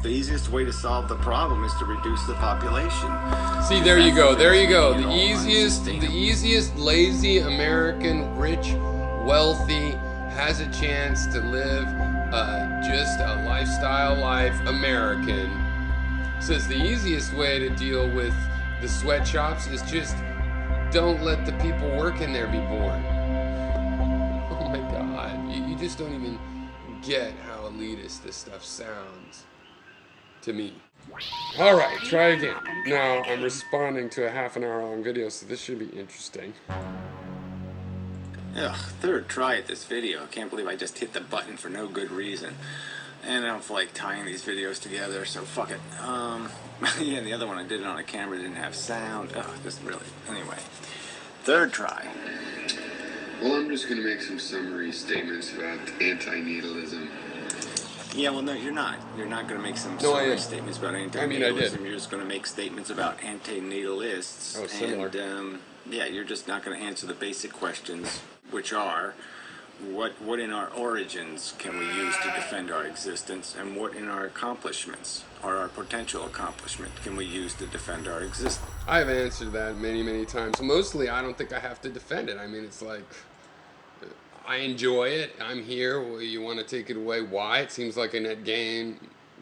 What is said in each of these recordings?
The easiest way to solve the problem is to reduce the population. See, there you go. There you go. The easiest lazy American, rich, wealthy, has a chance to live just a lifestyle life American. Says the easiest way to deal with the sweatshops is just don't let the people working there be born. Oh my God. You just don't even get how elitist this stuff sounds to me. Alright, try again. Now, I'm responding to a half-an-hour long video, so this should be interesting. Ugh, third try at this video. I can't believe I just hit the button for no good reason. And I don't feel like tying these videos together, so fuck it. Yeah, the other one I did it on a camera, didn't have sound. Oh, this really... Anyway, third try. Well, I'm just going to make some summary statements about anti-natalism. Yeah, well, no, you're not. You're not going to make some summary statements about anti-natalism. I did. You're just going to make statements about anti-natalists. Oh, similar. And, yeah, you're just not going to answer the basic questions, which are, what in our origins can we use to defend our existence, and what in our accomplishments, or our potential accomplishment, can we use to defend our existence? I've answered that many, many times. Mostly, I don't think I have to defend it. I mean, it's like, I enjoy it. I'm here. Well, you want to take it away? Why? It seems like a net game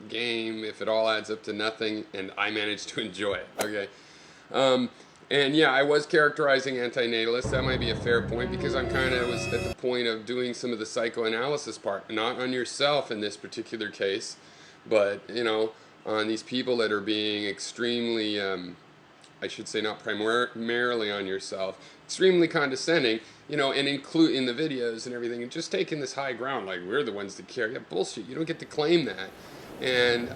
if it all adds up to nothing, and I managed to enjoy it. Okay. And yeah, I was characterizing anti-natalists. That might be a fair point, because I'm kind of was at the point of doing some of the psychoanalysis part, not on yourself in this particular case, but, you know, on these people that are being extremely, I should say not primarily on yourself, extremely condescending, you know, and include in the videos and everything, and just taking this high ground, like we're the ones that care. Yeah, bullshit. You don't get to claim that. And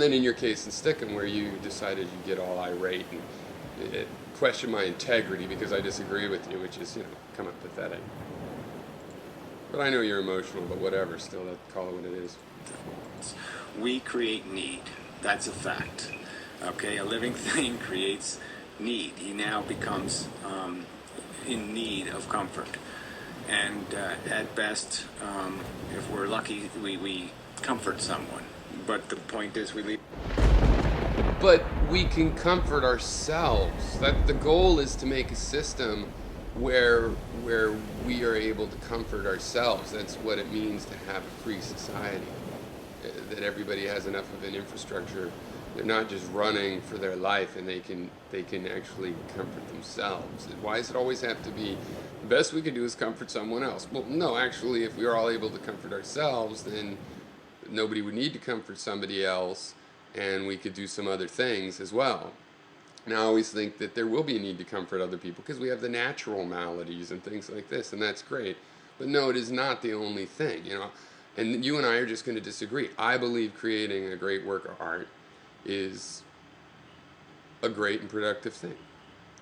then in your case in Stickum, where you decided you get all irate and question my integrity because I disagree with you, which is, you know, kind of pathetic. But I know you're emotional, but whatever, still, call it what it is. We create need. That's a fact. Okay, a living thing creates need. He now becomes in need of comfort. And at best, if we're lucky, we comfort someone. But the point is, we leave. But we can comfort ourselves. That the goal is to make a system where we are able to comfort ourselves. That's what it means to have a free society. That everybody has enough of an infrastructure. They're not just running for their life, and they can actually comfort themselves. Why does it always have to be the best we can do is comfort someone else? Well, no, actually, if we are all able to comfort ourselves, then nobody would need to comfort somebody else, and we could do some other things as well. Now, I always think that there will be a need to comfort other people because we have the natural maladies and things like this, and that's great. But no, it is not the only thing, you know. And you and I are just going to disagree. I believe creating a great work of art is a great and productive thing.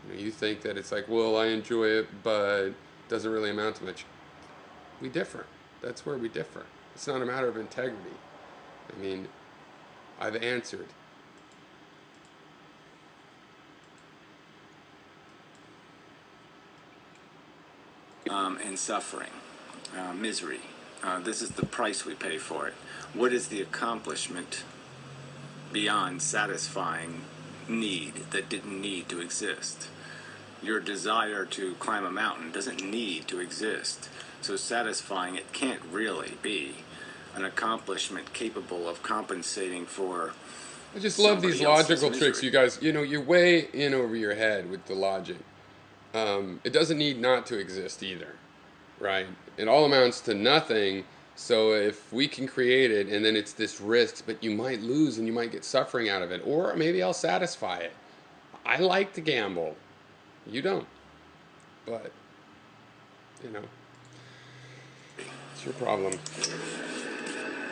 You know, you think that it's like, well, I enjoy it, but it doesn't really amount to much. We differ. That's where we differ. It's not a matter of integrity. I mean, I've answered. And suffering, misery. This is the price we pay for it. What is the accomplishment beyond satisfying need that didn't need to exist? Your desire to climb a mountain doesn't need to exist. So satisfying it can't really be an accomplishment capable of compensating for. I just love these logical tricks, you guys. You know, you're way in over your head with the logic. It doesn't need not to exist either, right? It all amounts to nothing. So if we can create it, and then it's this risk, but you might lose and you might get suffering out of it, or maybe I'll satisfy it. I like to gamble. You don't. But, you know, it's your problem.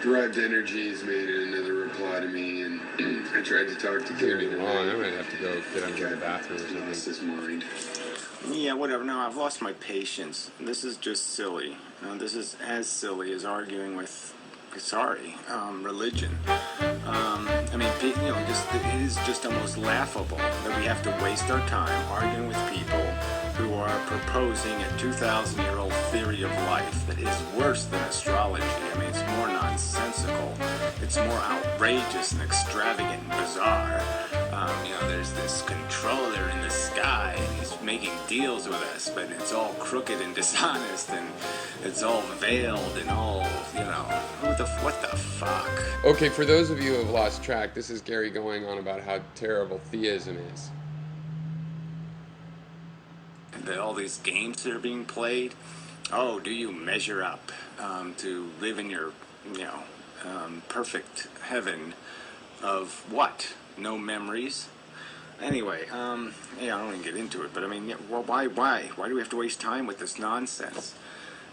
Derived Energies made another reply to me, and I tried to talk to Gary. I might have to go get into the bathroom or something. Lost his mind. Yeah, whatever. No, I've lost my patience. This is just silly. This is as silly as arguing with sorry, religion. I mean, it is just almost laughable that we have to waste our time arguing with people who are proposing a 2,000-year-old theory of life that is worse than astrology. I mean, it's more nonsensical. It's more outrageous and extravagant and bizarre. There's this controller in the sky, and he's making deals with us, but it's all crooked and dishonest, and it's all veiled and all, what the fuck? Okay, for those of you who have lost track, this is Gary going on about how terrible theism is. All these games that are being played. Oh, do you measure up to live in your, perfect heaven of what? No memories? Anyway, I don't even get into it, but I mean, why? Why do we have to waste time with this nonsense?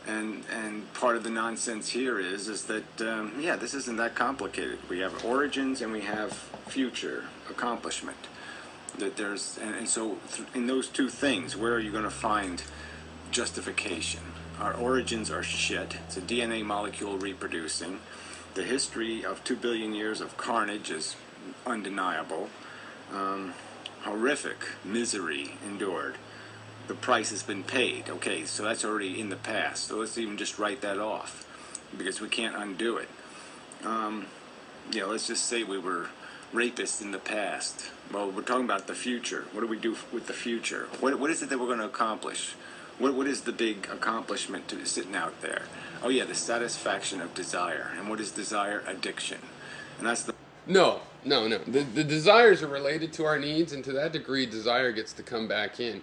And part of the nonsense here is that, this isn't that complicated. We have origins and we have future accomplishment. That there's, and so in those two things, where are you going to find justification? Our origins are shit. It's a DNA molecule reproducing. The history of 2 billion years of carnage is undeniable. Horrific misery endured. The price has been paid. Okay, so that's already in the past. So let's even just write that off, because we can't undo it. Let's just say we were rapists in the past. Well, we're talking about the future. What do we do with the future? What is it that we're going to accomplish? What is the big accomplishment to sitting out there? Oh yeah, the satisfaction of desire. And what is desire? Addiction. And that's the... No. The desires are related to our needs, and to that degree, desire gets to come back in.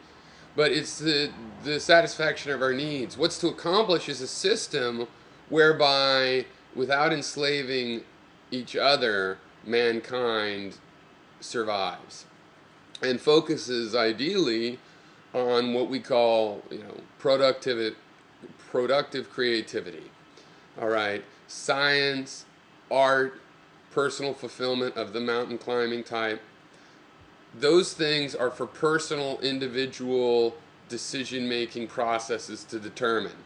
But it's the satisfaction of our needs. What's to accomplish is a system whereby, without enslaving each other, mankind survives and focuses ideally on what we call, productive creativity. All right, science, art, personal fulfillment of the mountain climbing type. Those things are for personal, individual decision-making processes to determine.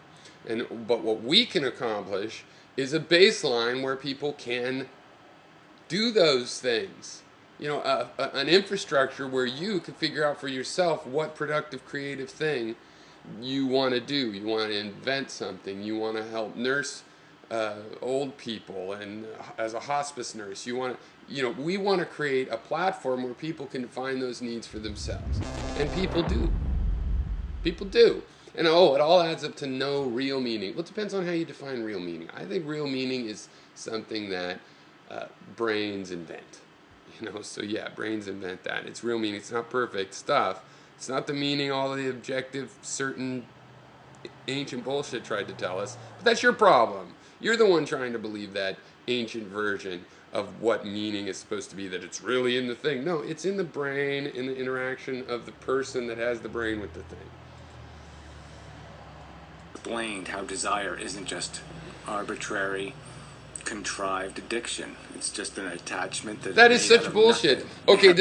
But what we can accomplish is a baseline where people can do those things. An infrastructure where you can figure out for yourself what productive, creative thing you want to do. You want to invent something. You want to help nurse old people, and as a hospice nurse, we want to create a platform where people can find those needs for themselves, and people do. And it all adds up to no real meaning. Well, it depends on how you define real meaning. I think real meaning is something that brains invent. So yeah, brains invent that. It's real meaning. It's not perfect stuff. It's not the meaning all the objective, certain ancient bullshit tried to tell us. But that's your problem. You're the one trying to believe that ancient version of what meaning is supposed to be, that it's really in the thing. No, it's in the brain, in the interaction of the person that has the brain with the thing. Explained how desire isn't just arbitrary, contrived addiction. It's just an attachment that is such bullshit. Okay,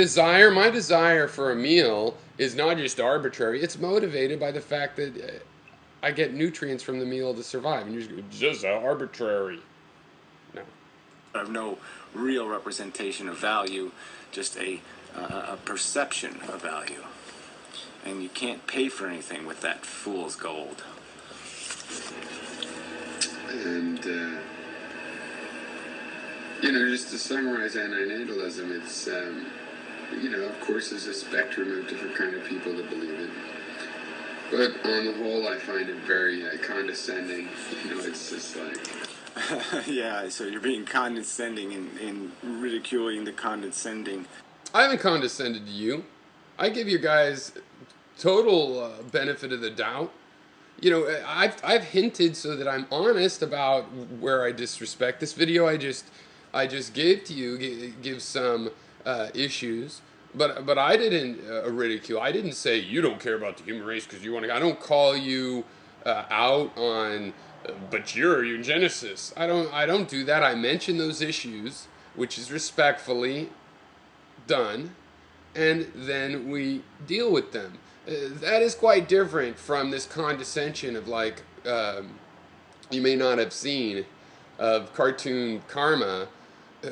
my desire for a meal is not just arbitrary. It's motivated by the fact that I get nutrients from the meal to survive. And you're just arbitrary. No. I have no real representation of value, just a perception of value. And you can't pay for anything with that fool's gold. And, just to summarize anti-natalism, it's, of course there's a spectrum of different kind of people that believe it. But on the whole, I find it very condescending. It's just like... Yeah, so you're being condescending and ridiculing the condescending. I haven't condescended to you. I give you guys total benefit of the doubt. I've hinted so that I'm honest about where I disrespect. This video I just gave to you gives some issues, but I didn't ridicule. I didn't say you don't care about the human race because you want to. I don't call you out on, but you're a eugenicist. I don't do that. I mention those issues, which is respectfully done, and then we deal with them. That is quite different from this condescension of you may not have seen, of cartoon karma,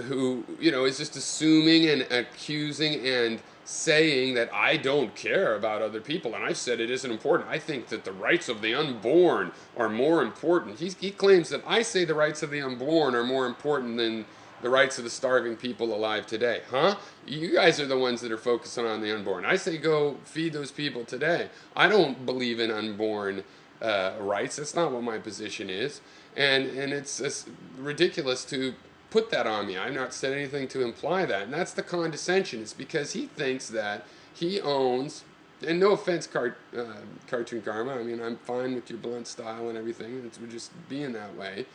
who, you know, is just assuming and accusing and saying that I don't care about other people, and I've said it isn't important. I think that the rights of the unborn are more important. He claims that I say the rights of the unborn are more important than the rights of the starving people alive today. Huh? You guys are the ones that are focusing on the unborn. I say go feed those people today. I don't believe in unborn rights. That's not what my position is. And it's ridiculous to put that on me. I've not said anything to imply that. And that's the condescension. It's because he thinks that he owns, and no offense, Cartoon Karma. I mean, I'm fine with your blunt style and everything. It's just being that way.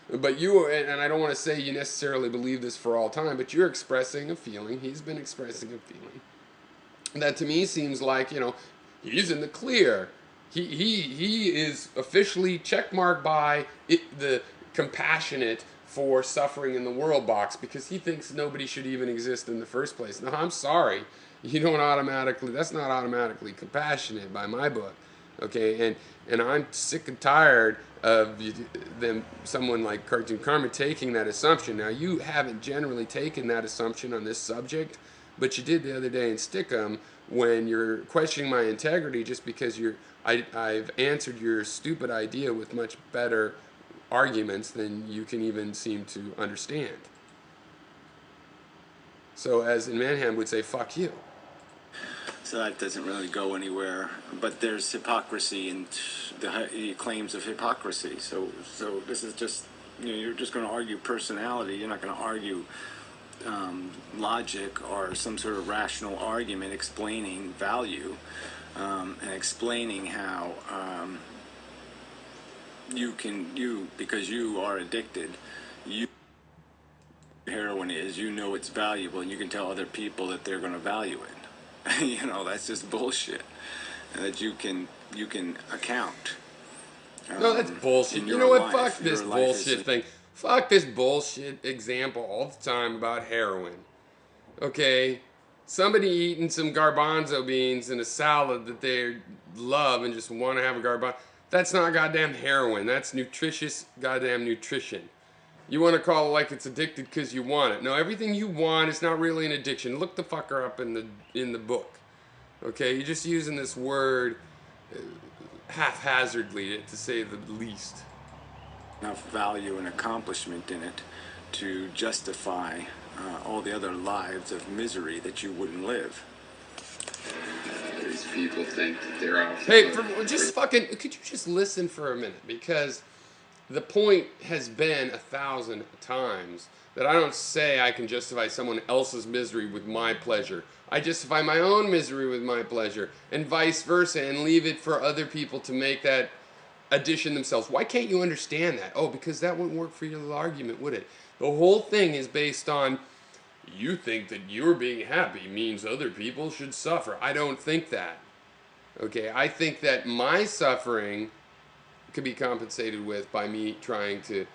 But you, and I don't want to say you necessarily believe this for all time, but you're expressing a feeling. He's been expressing a feeling that to me seems like, you know, he's in the clear. He is officially checkmarked by the compassionate for suffering in the world box, because he thinks nobody should even exist in the first place. No, I'm sorry. You don't automatically, that's not automatically compassionate by my book. Okay, and I'm sick and tired of someone like Cartoon Karma taking that assumption. Now, you haven't generally taken that assumption on this subject, but you did the other day in Stickum when you're questioning my integrity just because I've answered your stupid idea with much better arguments than you can even seem to understand. So, as in Manham would say, fuck you. So that doesn't really go anywhere. But there's hypocrisy and the claims of hypocrisy. So this is just, you know, you're just going to argue personality. You're not going to argue logic or some sort of rational argument explaining value and explaining how because you are addicted, heroin is, you know it's valuable, and you can tell other people that they're going to value it. You know, that's just bullshit. That you can account. No, that's bullshit. You know what? Fuck this bullshit thing. Fuck this bullshit example all the time about heroin. Okay? Somebody eating some garbanzo beans in a salad that they love and just want to have a garbanzo. That's not goddamn heroin. That's nutritious goddamn nutrition. You want to call it like it's addicted because you want it. No, everything you want is not really an addiction. Look the fucker up in the book. Okay, you're just using this word haphazardly, to say the least. Enough value and accomplishment in it to justify all the other lives of misery that you wouldn't live. These people think that they're off. Hey, could you just listen for a minute? Because the point has been 1,000 times that I don't say I can justify someone else's misery with my pleasure. I justify my own misery with my pleasure, and vice versa, and leave it for other people to make that addition themselves. Why can't you understand that? Oh, because that wouldn't work for your little argument, would it? The whole thing is based on, you think that you're being happy means other people should suffer. I don't think that. Okay, I think that my suffering could be compensated with by me trying to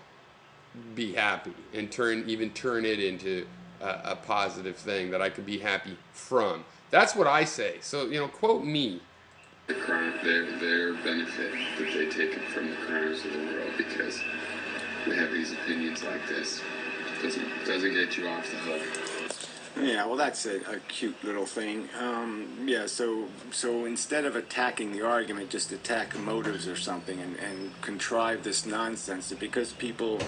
be happy and turn it into a positive thing that I could be happy from. That's what I say. So, you know, quote me. Their benefit that they take it from the crimes of the world, because we have these opinions like this. Doesn't get you off the hook. Yeah, well, that's a cute little thing. Yeah, so instead of attacking the argument, just attack motives or something and contrive this nonsense. Because people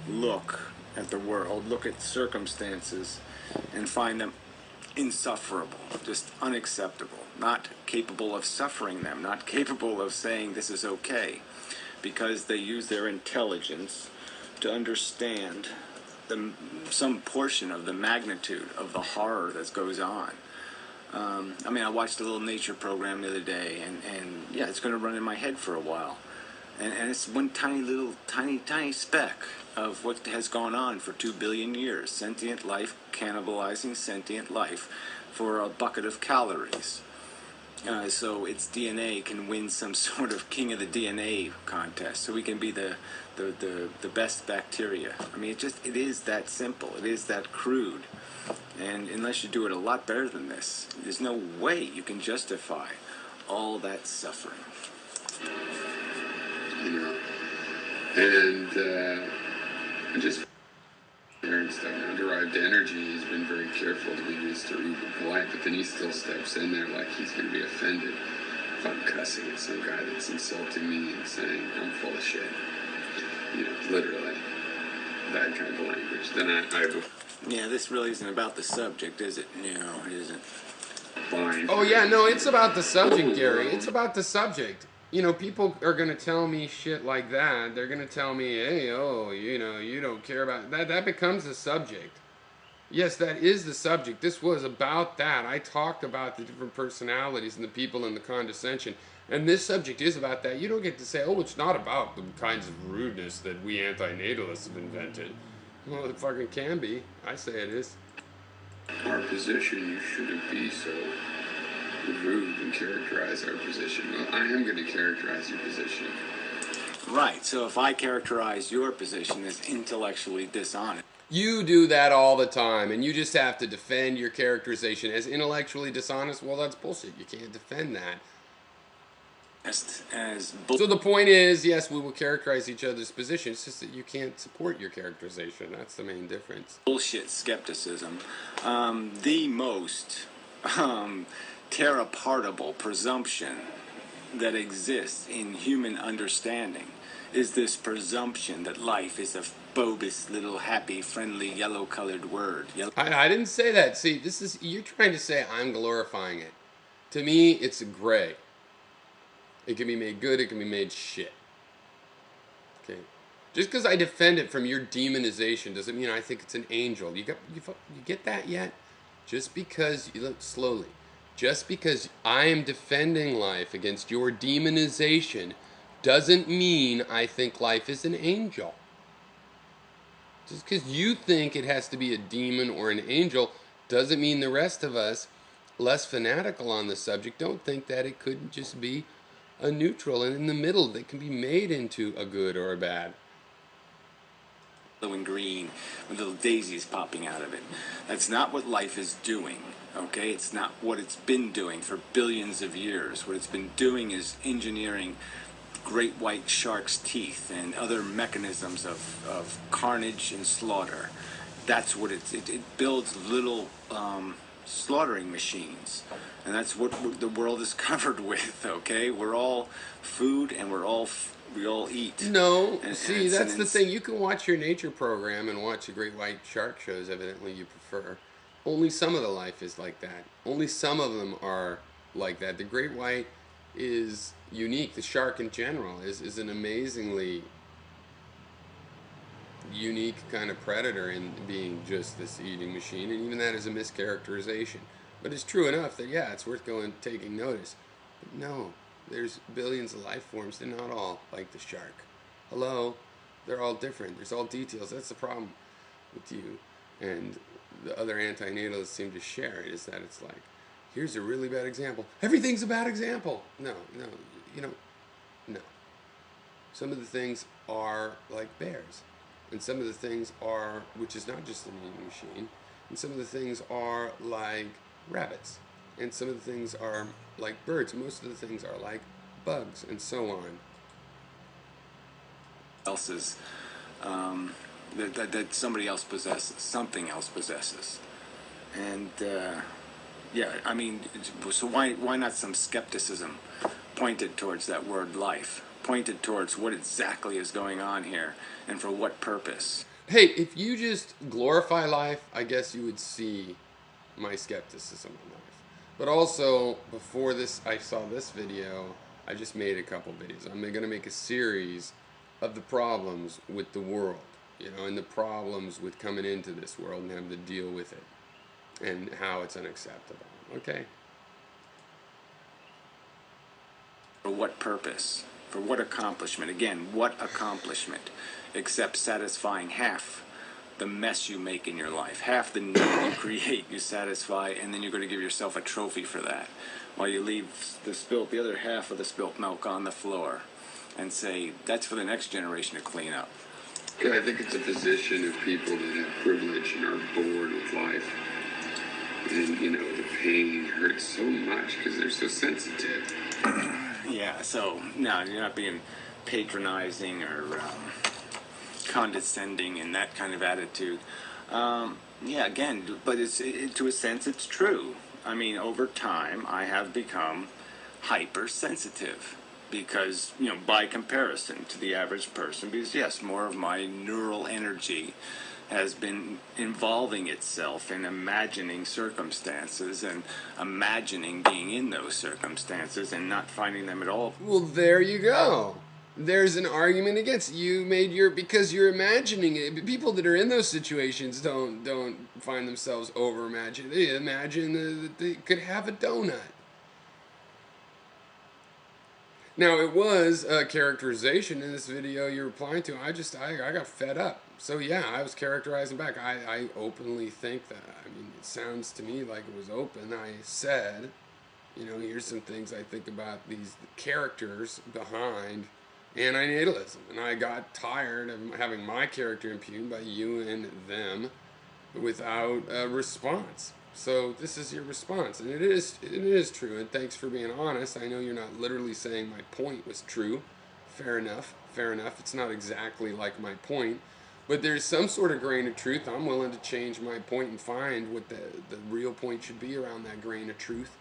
look at the world, look at circumstances, and find them insufferable, just unacceptable, not capable of suffering them, not capable of saying this is okay, because they use their intelligence to understand some portion of the magnitude of the horror that goes on. I mean, I watched a little nature program the other day, and yeah, it's going to run in my head for a while. And it's one tiny speck of what has gone on for 2 billion years. Sentient life cannibalizing sentient life for a bucket of calories. So its DNA can win some sort of king of the DNA contest. So we can be the best bacteria. I mean, it is that simple. It is that crude. And unless you do it a lot better than this, there's no way you can justify all that suffering. You know, and and just and stuff. Now, derived energy, he's been very careful to be Mr. Uber polite, but then he still steps in there like he's going to be offended if I'm cussing at some guy that's insulting me and saying I'm full of shit. You know, literally that kind of language. Then I Yeah, this really isn't about the subject, is it? No, it isn't. find. Oh yeah, no, it's about the subject, Gary. It's about the subject. You know, people are gonna tell me shit like that. They're gonna tell me, hey, oh, you know, you don't care about that. That becomes the subject. Yes, that is the subject. This was about that. I talked about the different personalities and the people and the condescension. And this subject is about that. You don't get to say, oh, it's not about the kinds of rudeness that we anti-natalists have invented. Well, it fucking can be. I say it is. Our position, you shouldn't be so rude and characterize our position. Well, I am going to characterize your position. Right, so if I characterize your position as intellectually dishonest, You do that all the time, and you just have to defend your characterization as intellectually dishonest. Well, that's bullshit. You can't defend that. So the point is, yes, we will characterize each other's position. It's just that you can't support your characterization. That's the main difference. bullshit skepticism, the most tear-apartable presumption that exists in human understanding is this presumption that life is a bogus little happy, friendly, yellow-colored word. I didn't say that. See, this is, you're trying to say I'm glorifying it. To me, it's a gray. It can be made good, it can be made shit. Okay. Just because I defend it from your demonization doesn't mean I think it's an angel. You get that yet? Just because, you look slowly, just because I am defending life against your demonization doesn't mean I think life is an angel. Just because you think it has to be a demon or an angel doesn't mean the rest of us, less fanatical on the subject, don't think that it couldn't just be a neutral and in the middle that can be made into a good or a bad. Yellow and green with little daisies popping out of it. That's not what life is doing, okay? It's not what it's been doing for billions of years. What it's been doing is engineering great white sharks' teeth and other mechanisms of carnage and slaughter. That's what it builds little slaughtering machines. And that's what the world is covered with, okay? We're all food and we all eat. No, and see, that's the thing. You can watch your nature program and watch the great white shark shows, evidently you prefer. Only some of the life is like that. Only some of them are like that. The great white is unique. The shark in general is an amazingly unique kind of predator in being just this eating machine, and even that is a mischaracterization. But it's true enough that, yeah, it's worth taking notice. But no, there's billions of life forms. They're not all like the shark. Hello? They're all different. There's all details. That's the problem with you. And the other anti-natalists seem to share it, is that it's like, here's a really bad example. Everything's a bad example. No. No. Some of the things are like bears. And some of the things are, which is not just an eating machine, and some of the things are like rabbits, and some of the things are like birds, most of the things are like bugs, and so on. Else's that somebody else possesses, something else possesses. And yeah, I mean, so why not some skepticism pointed towards that word life, pointed towards what exactly is going on here and for what purpose? Hey, if you just glorify life, I guess you would see my skepticism on life. But also, before this, I saw this video, I just made a couple videos. I'm going to make a series of the problems with the world, and the problems with coming into this world and having to deal with it, and how it's unacceptable, okay? For what purpose? For what accomplishment? Again, what accomplishment? Except satisfying half the mess you make in your life. Half the need you create, you satisfy, and then you're going to give yourself a trophy for that. While you leave the other half of the spilt milk on the floor and say, that's for the next generation to clean up. Yeah, I think it's a position of people that have privilege and are bored with life. And, the pain hurts so much because they're so sensitive. Yeah, so, no, you're not being patronizing or condescending and that kind of attitude. Yeah, again, but to a sense, it's true. I mean, over time, I have become hypersensitive because, by comparison to the average person, because yes, more of my neural energy has been involving itself in imagining circumstances and imagining being in those circumstances and not finding them at all. Well, there you go. There's an argument against you made because you're imagining it. People that are in those situations don't find themselves over imagining. They imagine that they could have a donut. Now, it was a characterization in this video you're replying to. I got fed up. So yeah, I was characterizing back. I openly think that. I mean, it sounds to me like it was open. I said, here's some things I think about these characters behind anti-natalism. And I got tired of having my character impugned by you and them without a response. So this is your response, and it is true, and thanks for being honest. I know you're not literally saying my point was true. Fair enough. It's not exactly like my point, but there's some sort of grain of truth. I'm willing to change my point and find what the real point should be around that grain of truth.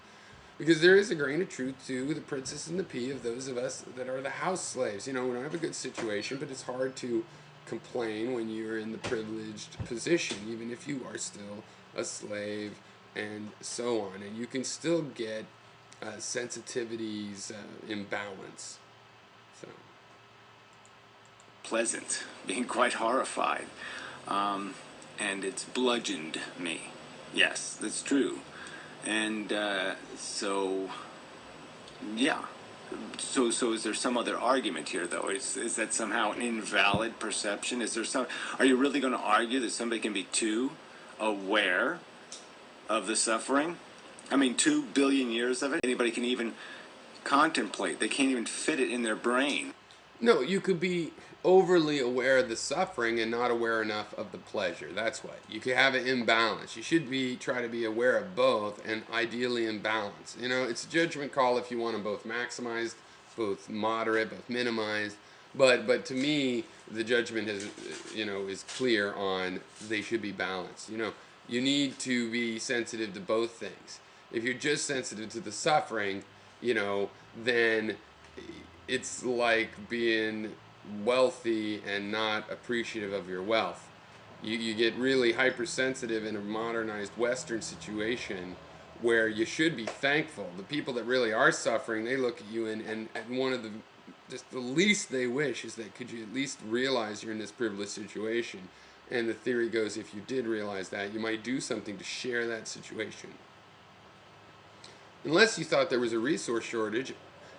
Because there is a grain of truth to the princess and the pea of those of us that are the house slaves. We don't have a good situation, but it's hard to complain when you're in the privileged position, even if you are still a slave and so on. And you can still get sensitivities imbalance. So pleasant, being quite horrified. And it's bludgeoned me. Yes, that's true. And so, yeah. So is there some other argument here, though? Is that somehow an invalid perception? Are you really going to argue that somebody can be too aware of the suffering? I mean, 2 billion years of it, anybody can even contemplate. They can't even fit it in their brain. No, you could be overly aware of the suffering and not aware enough of the pleasure. That's what. You could have an imbalance. You should try to be aware of both and ideally in balance. It's a judgment call if you want them both maximized, both moderate, both minimized. But to me, the judgment is clear on they should be balanced. You need to be sensitive to both things. If you're just sensitive to the suffering, then it's like being wealthy and not appreciative of your wealth. You get really hypersensitive in a modernized Western situation where you should be thankful. The people that really are suffering, they look at you and one of the least they wish is that could you at least realize you're in this privileged situation. And the theory goes, if you did realize that, you might do something to share that situation. Unless you thought there was a resource shortage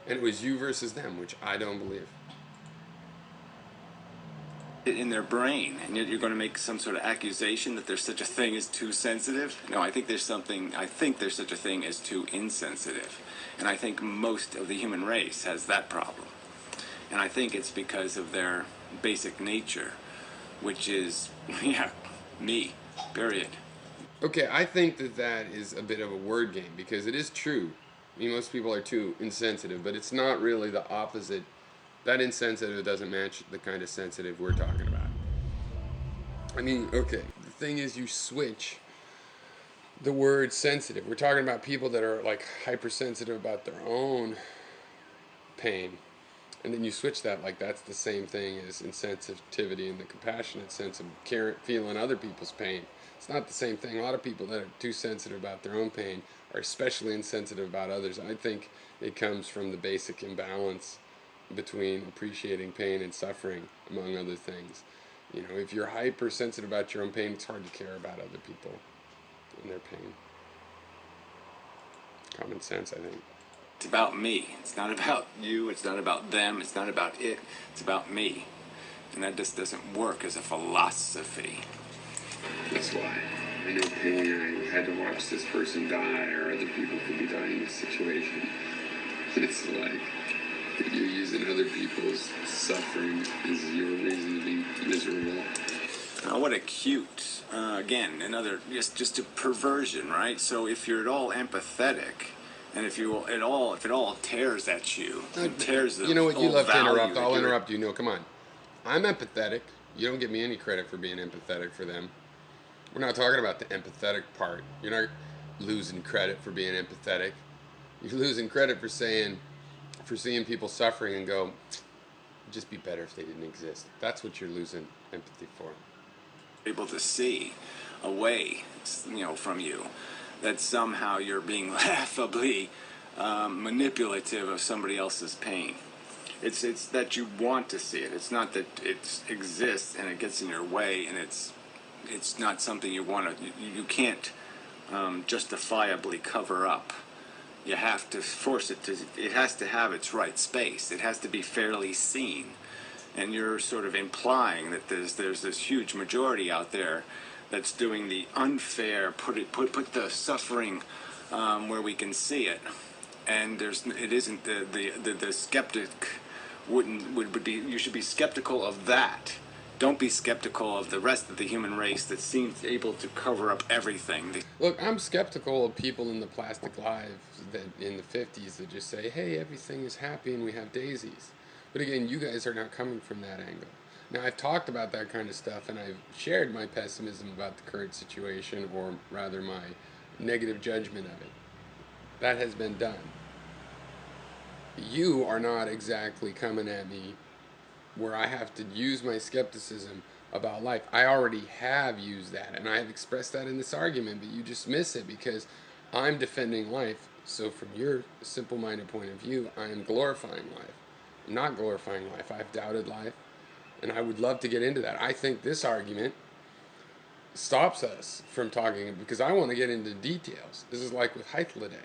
and it was you versus them, which I don't believe. In their brain, and yet you're going to make some sort of accusation that there's such a thing as too sensitive. No, I think there's such a thing as too insensitive. And I think most of the human race has that problem. And I think it's because of their basic nature, which is, me, period. Okay, I think that is a bit of a word game, because it is true. I mean, most people are too insensitive, but it's not really the opposite. That insensitive doesn't match the kind of sensitive we're talking about. I mean, okay, the thing is you switch the word sensitive. We're talking about people that are like hypersensitive about their own pain. And then you switch that like that's the same thing as insensitivity in the compassionate sense of feeling other people's pain. It's not the same thing. A lot of people that are too sensitive about their own pain are especially insensitive about others. I think it comes from the basic imbalance between appreciating pain and suffering, among other things. If you're hypersensitive about your own pain, it's hard to care about other people and their pain. Common sense, I think. It's about me. It's not about you. It's not about them. It's not about it. It's about me. And that just doesn't work as a philosophy. That's why I know pain. I had to watch this person die, or other people could be dying in this situation. It's like you're using other people's suffering as your reason to be miserable. Oh, what a cute, again, another, just a perversion, right? So if you're at all empathetic, and if it all tears at you, and tears the You know what, you whole love to value interrupt. that I'll you're- interrupt you. No, come on. I'm empathetic. You don't give me any credit for being empathetic for them. We're not talking about the empathetic part. You're not losing credit for being empathetic. You're losing credit for seeing people suffering and go, it'd just be better if they didn't exist. That's what you're losing empathy for. Able to see away, from you, that somehow you're being laughably manipulative of somebody else's pain. It's that you want to see it. It's not that it exists and it gets in your way, and it's not something you want to. You can't justifiably cover up. You have to force it to. It has to have its right space. It has to be fairly seen. And you're sort of implying that there's this huge majority out there that's doing the unfair, put the suffering where we can see it, and it isn't the skeptic would be. You should be skeptical of that. Don't be skeptical of the rest of the human race that seems able to cover up everything. Look, I'm skeptical of people in the plastic lives that in the 50s that just say, hey, everything is happy and we have daisies. But again, you guys are not coming from that angle. Now, I've talked about that kind of stuff, and I've shared my pessimism about the current situation, or rather my negative judgment of it. That has been done. You are not exactly coming at me where I have to use my skepticism about life. I already have used that, and I have expressed that in this argument, but you just miss it because I'm defending life. So from your simple-minded point of view, I am glorifying life. I'm not glorifying life. I've doubted life, and I would love to get into that. I think this argument stops us from talking, because I want to get into details. This is like with Heitlade.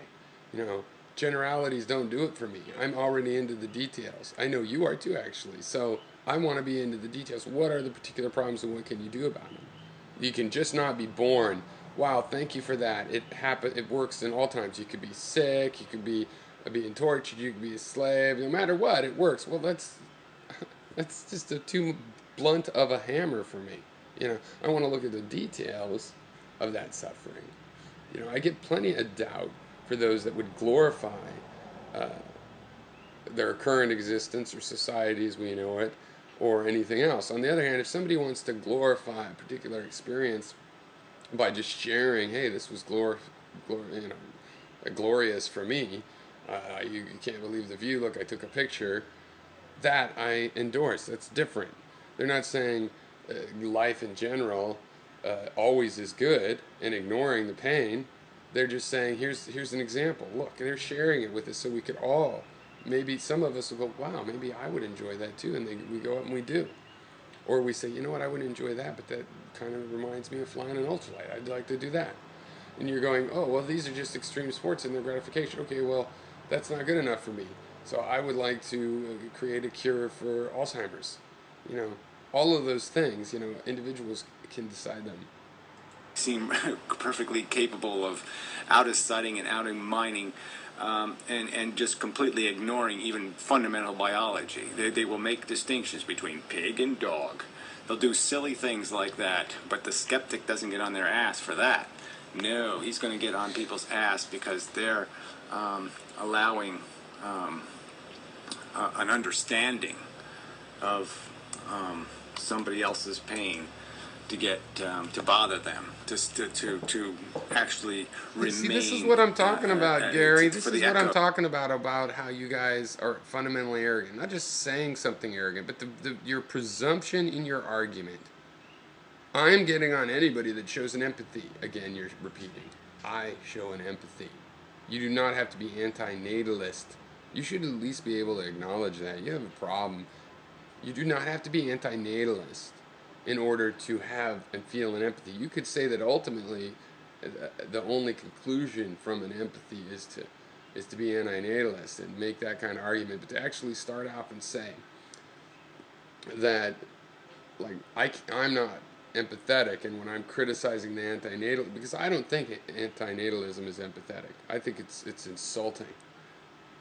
Generalities don't do it for me. I'm already into the details. I know you are too, actually. So I want to be into the details. What are the particular problems and what can you do about them? You can just not be born, wow, thank you for that. It works in all times. You could be sick, you could be being tortured, you could be a slave. No matter what, it works. Well, that's just too blunt of a hammer for me. I want to look at the details of that suffering. I get plenty of doubt for those that would glorify their current existence or society as we know it, or anything else. On the other hand, if somebody wants to glorify a particular experience by just sharing, hey, this was glorious for me, you can't believe the view, look, I took a picture, that I endorse. That's different. They're not saying life in general always is good and ignoring the pain. They're just saying, here's an example. Look, and they're sharing it with us so we could all, maybe some of us will go, wow, maybe I would enjoy that too. And we go out and we do. Or we say, you know what, I would enjoy that, but that kind of reminds me of flying an ultralight. I'd like to do that. And you're going, oh, well, these are just extreme sports and their gratification. Okay, well, that's not good enough for me. So I would like to create a cure for Alzheimer's. All of those things, individuals can decide them. Seem perfectly capable of out-of-sighting and out-of-mining and just completely ignoring even fundamental biology. They will make distinctions between pig and dog. They'll do silly things like that, but the skeptic doesn't get on their ass for that. No, he's going to get on people's ass because they're allowing an understanding of somebody else's pain to get to bother them, to actually remain. See, this is what I'm talking about, Gary. This is what I'm talking about how you guys are fundamentally arrogant. Not just saying something arrogant, but your presumption in your argument. I'm getting on anybody that shows an empathy. Again, you're repeating. I show an empathy. You do not have to be anti-natalist. You should at least be able to acknowledge that. You have a problem. You do not have to be anti-natalist in order to have and feel an empathy. You could say that ultimately the only conclusion from an empathy is to be anti-natalist and make that kind of argument, but to actually start out and say that, like, I'm not empathetic, and when I'm criticizing the anti-natal, because I don't think anti-natalism is empathetic. I think it's insulting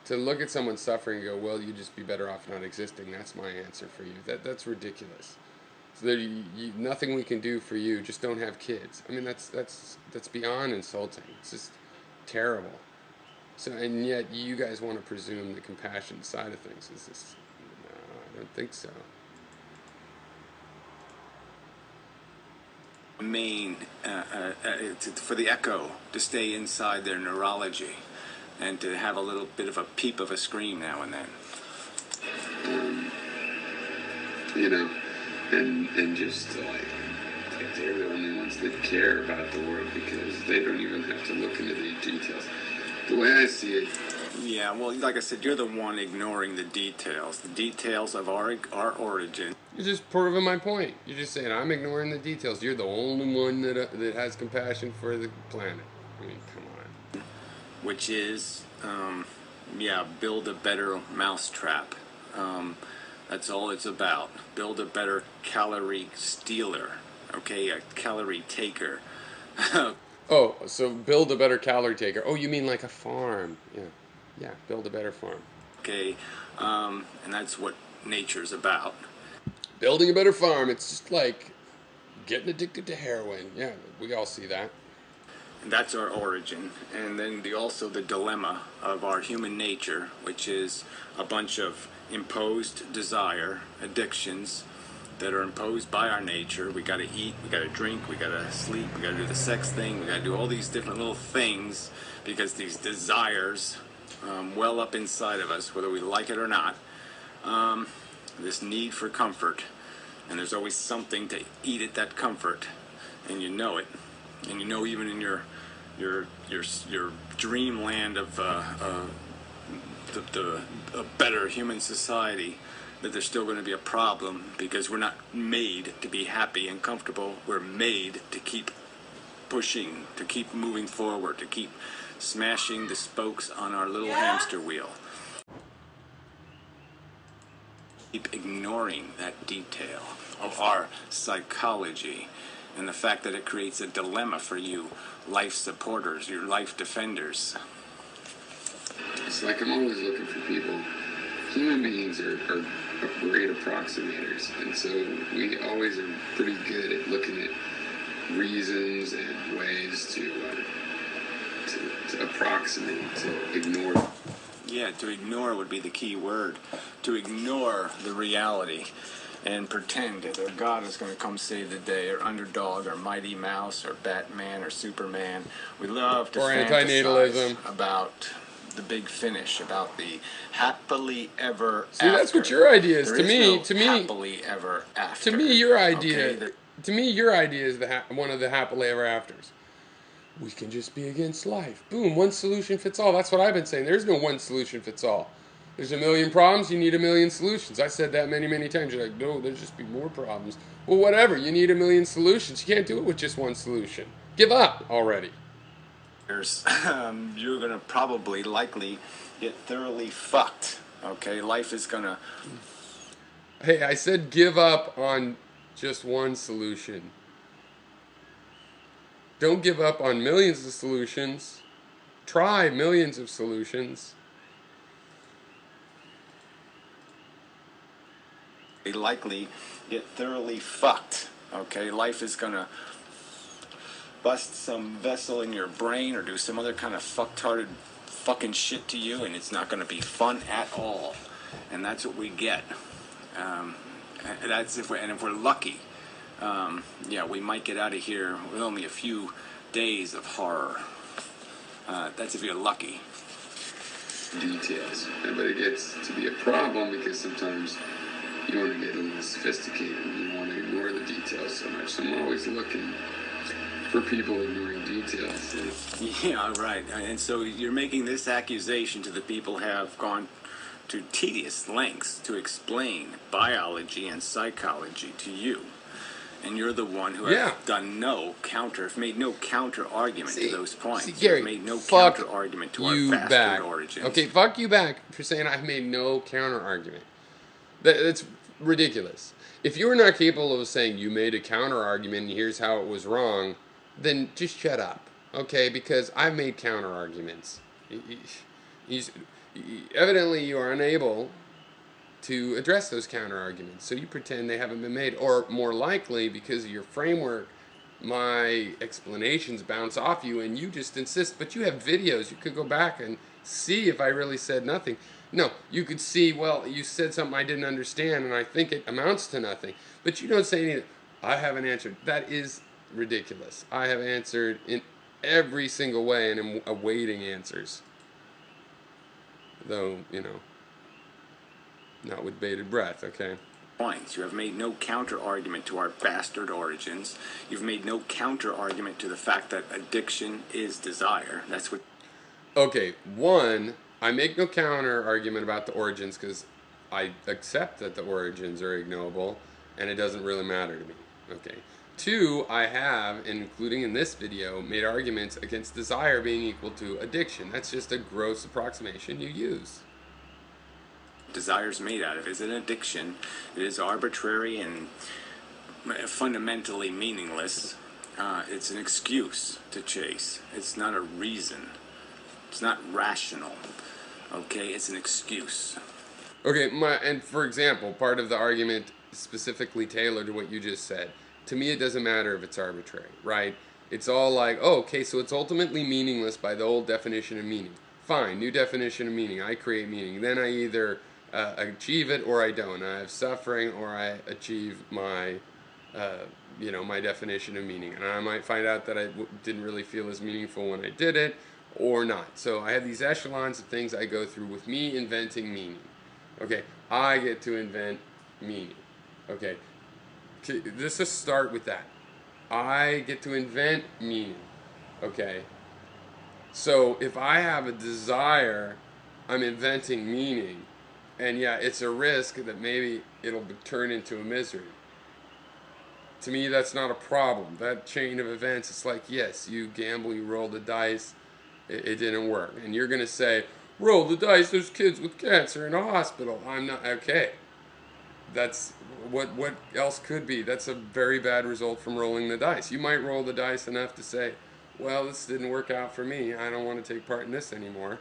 to look at someone suffering and go, well, you'd just be better off not existing. That's my answer for you. That's ridiculous. So nothing we can do for you. Just don't have kids. I mean, that's beyond insulting. It's just terrible. So, and yet you guys want to presume the compassion side of things. Is this? No, I don't think so. main for the echo to stay inside their neurology and to have a little bit of a peep of a scream now and then. You know, and just like they're the only ones that care about the world because they don't even have to look into the details. The way I see it. Yeah, well, like I said, you're the one ignoring the details of our origin. You're just proving my point. You're just saying I'm ignoring the details. You're the only one that has compassion for the planet. I mean, come on. Which is, build a better mousetrap. That's all it's about. Build a better calorie stealer, okay? A calorie taker. Oh, so build a better calorie taker. Oh, you mean like a farm? Yeah, build a better farm. Okay, and that's what nature's about. Building a better farm. It's just like getting addicted to heroin. Yeah, we all see that. And that's our origin. And then also the dilemma of our human nature, which is a bunch of imposed desire, addictions that are imposed by our nature. We gotta eat, we gotta drink, we gotta sleep, we gotta do the sex thing, we gotta do all these different little things because these desires well up inside of us, whether we like it or not. This need for comfort, and there's always something to eat at that comfort, and you know it, and you know even in your dreamland of the a better human society that there's still going to be a problem because we're not made to be happy and comfortable. We're made to keep pushing, to keep moving forward, to keep smashing the spokes on our little hamster wheel. Keep ignoring that detail of our psychology and the fact that it creates a dilemma for you life supporters, your life defenders. It's like I'm always looking for people. Human beings are great approximators, and so we always are pretty good at looking at reasons and ways to approximate, to ignore. Yeah, to ignore would be the key word. To ignore the reality and pretend that their God is going to come save the day, or underdog, or Mighty Mouse, or Batman, or Superman. We love to anti-natalism about the big finish, about the happily ever after. See, that's what your idea is. To me, happily ever after. To me, your idea. Okay? To me, your idea is one of the happily ever afters. We can just be against life. Boom, one solution fits all. That's what I've been saying. There's no one solution fits all. There's a million problems, you need a million solutions. I said that many, many times. You're like, no, there's just be more problems. Well, whatever, you need a million solutions. You can't do it with just one solution. Give up already. You're going to likely get thoroughly fucked. Okay, life is going to... Hey, I said give up on just one solution. Don't give up on millions of solutions. Try millions of solutions. Likely get thoroughly fucked. Okay, life is going to bust some vessel in your brain or do some other kind of fucktarded fucking shit to you, and it's not going to be fun at all. And that's what we get. If we're lucky, we might get out of here with only a few days of horror. That's if you're lucky. Details, but it gets to be a problem because sometimes you want to get a little sophisticated and you want to ignore the details so much. So I'm always looking for people ignoring details. Yeah, right. And so you're making this accusation to the people who have gone to tedious lengths to explain biology and psychology to you. And you're the one who has done made no counter argument to those points. See, Gary, you've made no counter argument to our bastard origins. Okay, fuck you back for saying I've made no counter argument. That's ridiculous. If you were not capable of saying you made a counter argument and here's how it was wrong, then just shut up, okay? Because I've made counter arguments. Evidently, you are unable to address those counter arguments, so you pretend they haven't been made. Or more likely, because of your framework, my explanations bounce off you and you just insist. But you have videos. You could go back and see if I really said nothing. No, you could see, well, you said something I didn't understand, and I think it amounts to nothing. But you don't say anything. I haven't answered. That is ridiculous. I have answered in every single way and am awaiting answers. Though, you know, not with bated breath, okay? Points. You have made no counter-argument to our bastard origins. You've made no counter-argument to the fact that addiction is desire. That's what... Okay, one, I make no counter argument about the origins because I accept that the origins are ignoble and it doesn't really matter to me. Okay. Two, I have, including in this video, made arguments against desire being equal to addiction. That's just a gross approximation you use. Desire's made out of is an addiction. It is arbitrary and fundamentally meaningless. It's an excuse to chase. It's not a reason. It's not rational. Okay, it's an excuse. Okay, and for example, part of the argument specifically tailored to what you just said. To me, it doesn't matter if it's arbitrary, right? It's all like, oh, okay, so it's ultimately meaningless by the old definition of meaning. Fine, new definition of meaning. I create meaning. Then I either achieve it or I don't. I have suffering or I achieve my, my definition of meaning. And I might find out that I didn't really feel as meaningful when I did it or not. So I have these echelons of things I go through with me inventing meaning. Okay, I get to invent meaning. Okay, let's just start with that. I get to invent meaning. Okay, so if I have a desire, I'm inventing meaning. And yeah, it's a risk that maybe it'll turn into a misery. To me, that's not a problem. That chain of events, it's like, yes, you gamble, you roll the dice, it didn't work. And you're going to say, roll the dice, there's kids with cancer in a hospital. I'm not, okay. That's, what else could be? That's a very bad result from rolling the dice. You might roll the dice enough to say, well, this didn't work out for me. I don't want to take part in this anymore.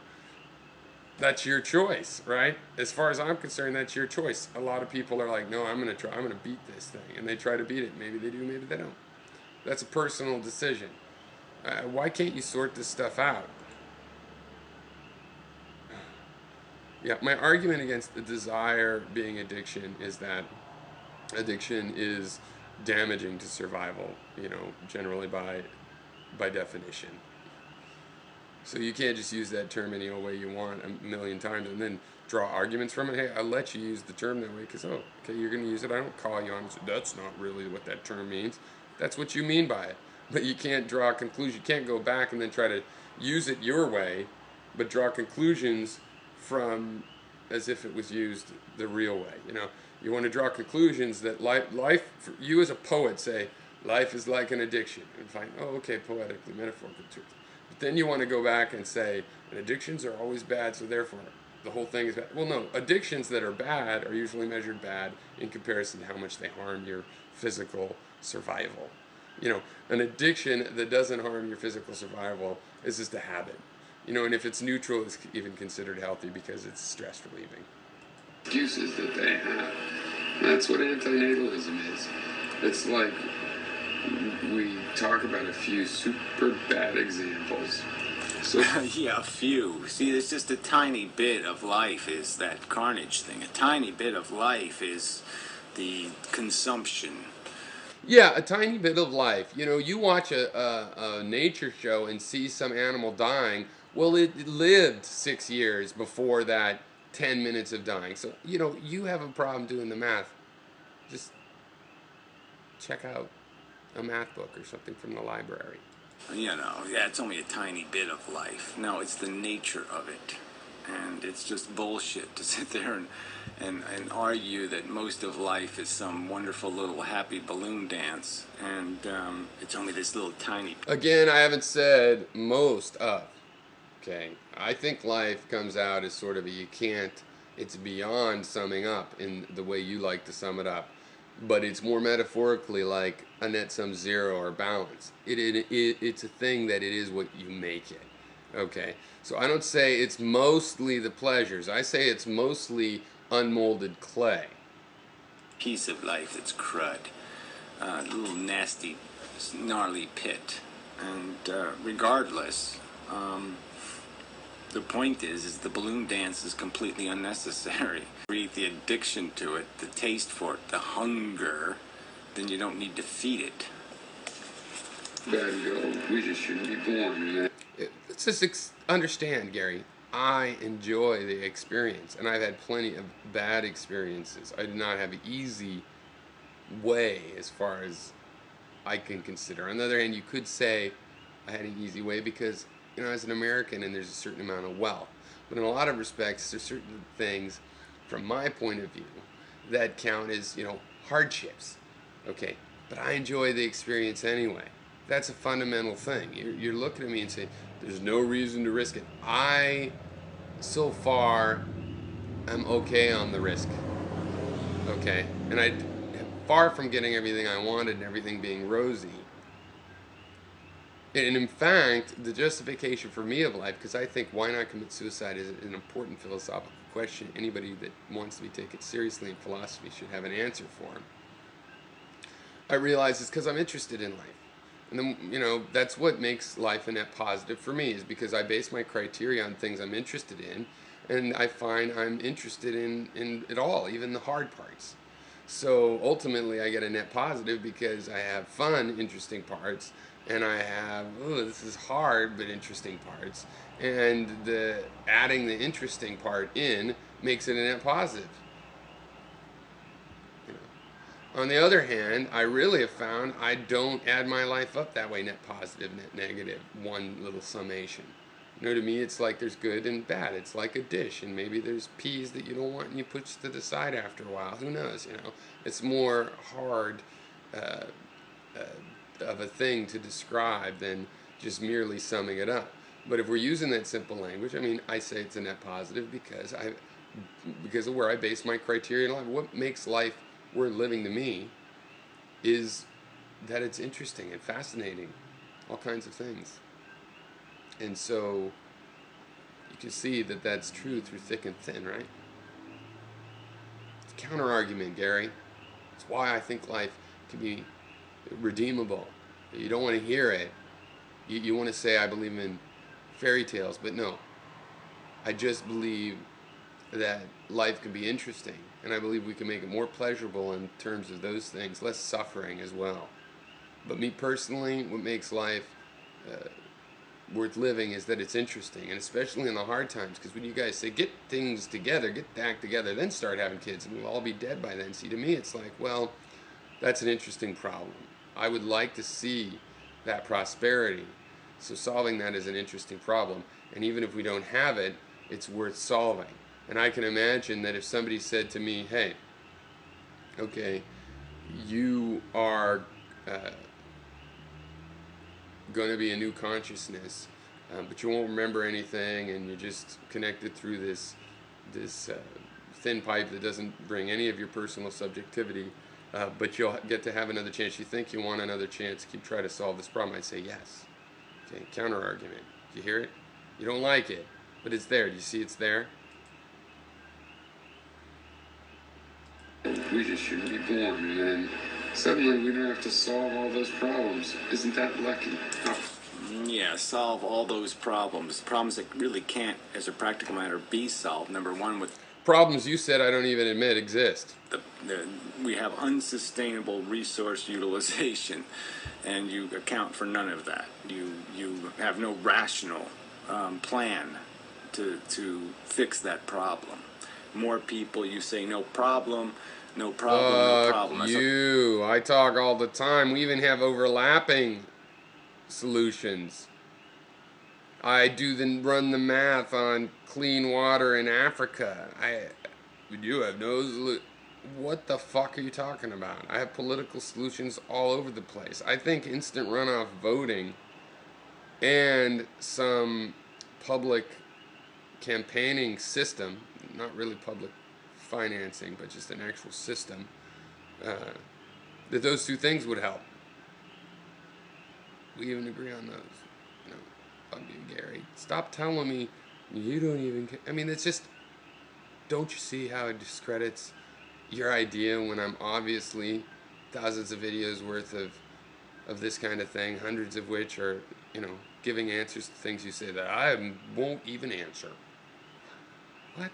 That's your choice, right? As far as I'm concerned, that's your choice. A lot of people are like, no, I'm going to beat this thing. And they try to beat it. Maybe they do, maybe they don't. That's a personal decision. Why can't you sort this stuff out? Yeah, my argument against the desire being addiction is that addiction is damaging to survival, generally by definition. So you can't just use that term any old way you want a million times and then draw arguments from it. Hey, I'll let you use the term that way because, oh, okay, you're going to use it. I don't call you on it. That's not really what that term means. That's what you mean by it. But you can't draw a conclusion. You can't go back and then try to use it your way, but draw conclusions from as if it was used the real way. You want to draw conclusions that life you as a poet say, life is like an addiction. And find, oh, okay, poetically, metaphorically truth. But then you want to go back and say, and addictions are always bad, so therefore the whole thing is bad. Well, no, addictions that are bad are usually measured bad in comparison to how much they harm your physical survival. An addiction that doesn't harm your physical survival is just a habit. And if it's neutral, it's even considered healthy because it's stress relieving. Excuses that they have. That's what anti-natalism is. It's like we talk about a few super bad examples. So yeah, a few. See, there's just a tiny bit of life is that carnage thing. A tiny bit of life is the consumption. Yeah, a tiny bit of life. You watch a nature show and see some animal dying. Well, it lived 6 years before that 10 minutes of dying. So, you have a problem doing the math. Just check out a math book or something from the library. It's only a tiny bit of life. No, it's the nature of it. And it's just bullshit to sit there and argue that most of life is some wonderful little happy balloon dance. And it's only this little tiny... Again, I haven't said most of. Okay, I think life comes out as sort of it's beyond summing up in the way you like to sum it up, but it's more metaphorically like a net sum zero or balance. It's a thing that it is what you make it. Okay, so I don't say it's mostly the pleasures. I say it's mostly unmolded clay. Piece of life that's crud. A little nasty, gnarly pit. And regardless... the point is the balloon dance is completely unnecessary. Create the addiction to it, the taste for it, the hunger, then you don't need to feed it. bad and go, we just shouldn't be born. And Let's just understand, Gary. I enjoy the experience, and I've had plenty of bad experiences. I do not have an easy way as far as I can consider. On the other hand, you could say I had an easy way because, you know, as an American and there's a certain amount of wealth. But in a lot of respects, there's certain things, from my point of view, that count as, you know, hardships. Okay, but I enjoy the experience anyway. That's a fundamental thing. You're looking at me and saying, there's no reason to risk it. I, so far, am okay on the risk. Okay, and I, far from getting everything I wanted and everything being rosy. And in fact, the justification for me of life, because I think why not commit suicide is an important philosophical question. Anybody that wants to be taken seriously in philosophy should have an answer for. I realize it's because I'm interested in life. And then, you know, that's what makes life a net positive for me, is because I base my criteria on things I'm interested in, and I find I'm interested in it all, even the hard parts. So ultimately I get a net positive because I have fun, interesting parts, and I have, oh, this is hard but interesting parts. And the adding the interesting part in makes it a net positive. On the other hand, I really have found I don't add my life up that way, net positive, net negative, one little summation. You know, to me, it's like there's good and bad. It's like a dish, and maybe there's peas that you don't want and you push to the side after a while. Who knows, you know? It's more hard of a thing to describe than just merely summing it up. But if we're using that simple language, I mean, I say it's a net positive because of where I base my criteria in life. What makes life worth living to me is that it's interesting and fascinating, all kinds of things. And so you can see that that's true through thick and thin, right? It's a counter argument, Gary. It's why I think life can be redeemable. You don't want to hear it. You want to say I believe in fairy tales, but no. I just believe that life can be interesting, and I believe we can make it more pleasurable in terms of those things, less suffering as well. But me personally, what makes life worth living is that it's interesting, and especially in the hard times, because when you guys say get things together, get back together, then start having kids, and we'll all be dead by then. See, to me it's like, well, that's an interesting problem. I would like to see that prosperity, so solving that is an interesting problem, and even if we don't have it, it's worth solving. And I can imagine that if somebody said to me, hey, okay, you are going to be a new consciousness, but you won't remember anything, and you're just connected through this thin pipe that doesn't bring any of your personal subjectivity, but you'll get to have another chance. You think you want another chance, keep trying to solve this problem. I'd say yes. Okay, counter argument. Do you hear it? You don't like it, but it's there. Do you see it's there? we just shouldn't be born. And then suddenly we don't have to solve all those problems. Isn't that lucky? Oh. Yeah, solve all those problems that really can't, as a practical matter, be solved. Number one, with problems you said I don't even admit exist. We have unsustainable resource utilization, and you account for none of that. You have no rational plan to fix that problem. More people, you say no problem, no problem, no problem. I talk all the time. We even have overlapping solutions. I run the math on clean water in Africa. You have no. What the fuck are you talking about? I have political solutions all over the place. I think instant runoff voting and some public campaigning system, not really public financing, but just an actual system, that those two things would help. We even agree on those. You know, fuck you, Gary. Stop telling me you don't even care. I mean, it's just, don't you see how it discredits your idea when I'm obviously thousands of videos worth of this kind of thing, hundreds of which are, you know, giving answers to things you say that I won't even answer. What?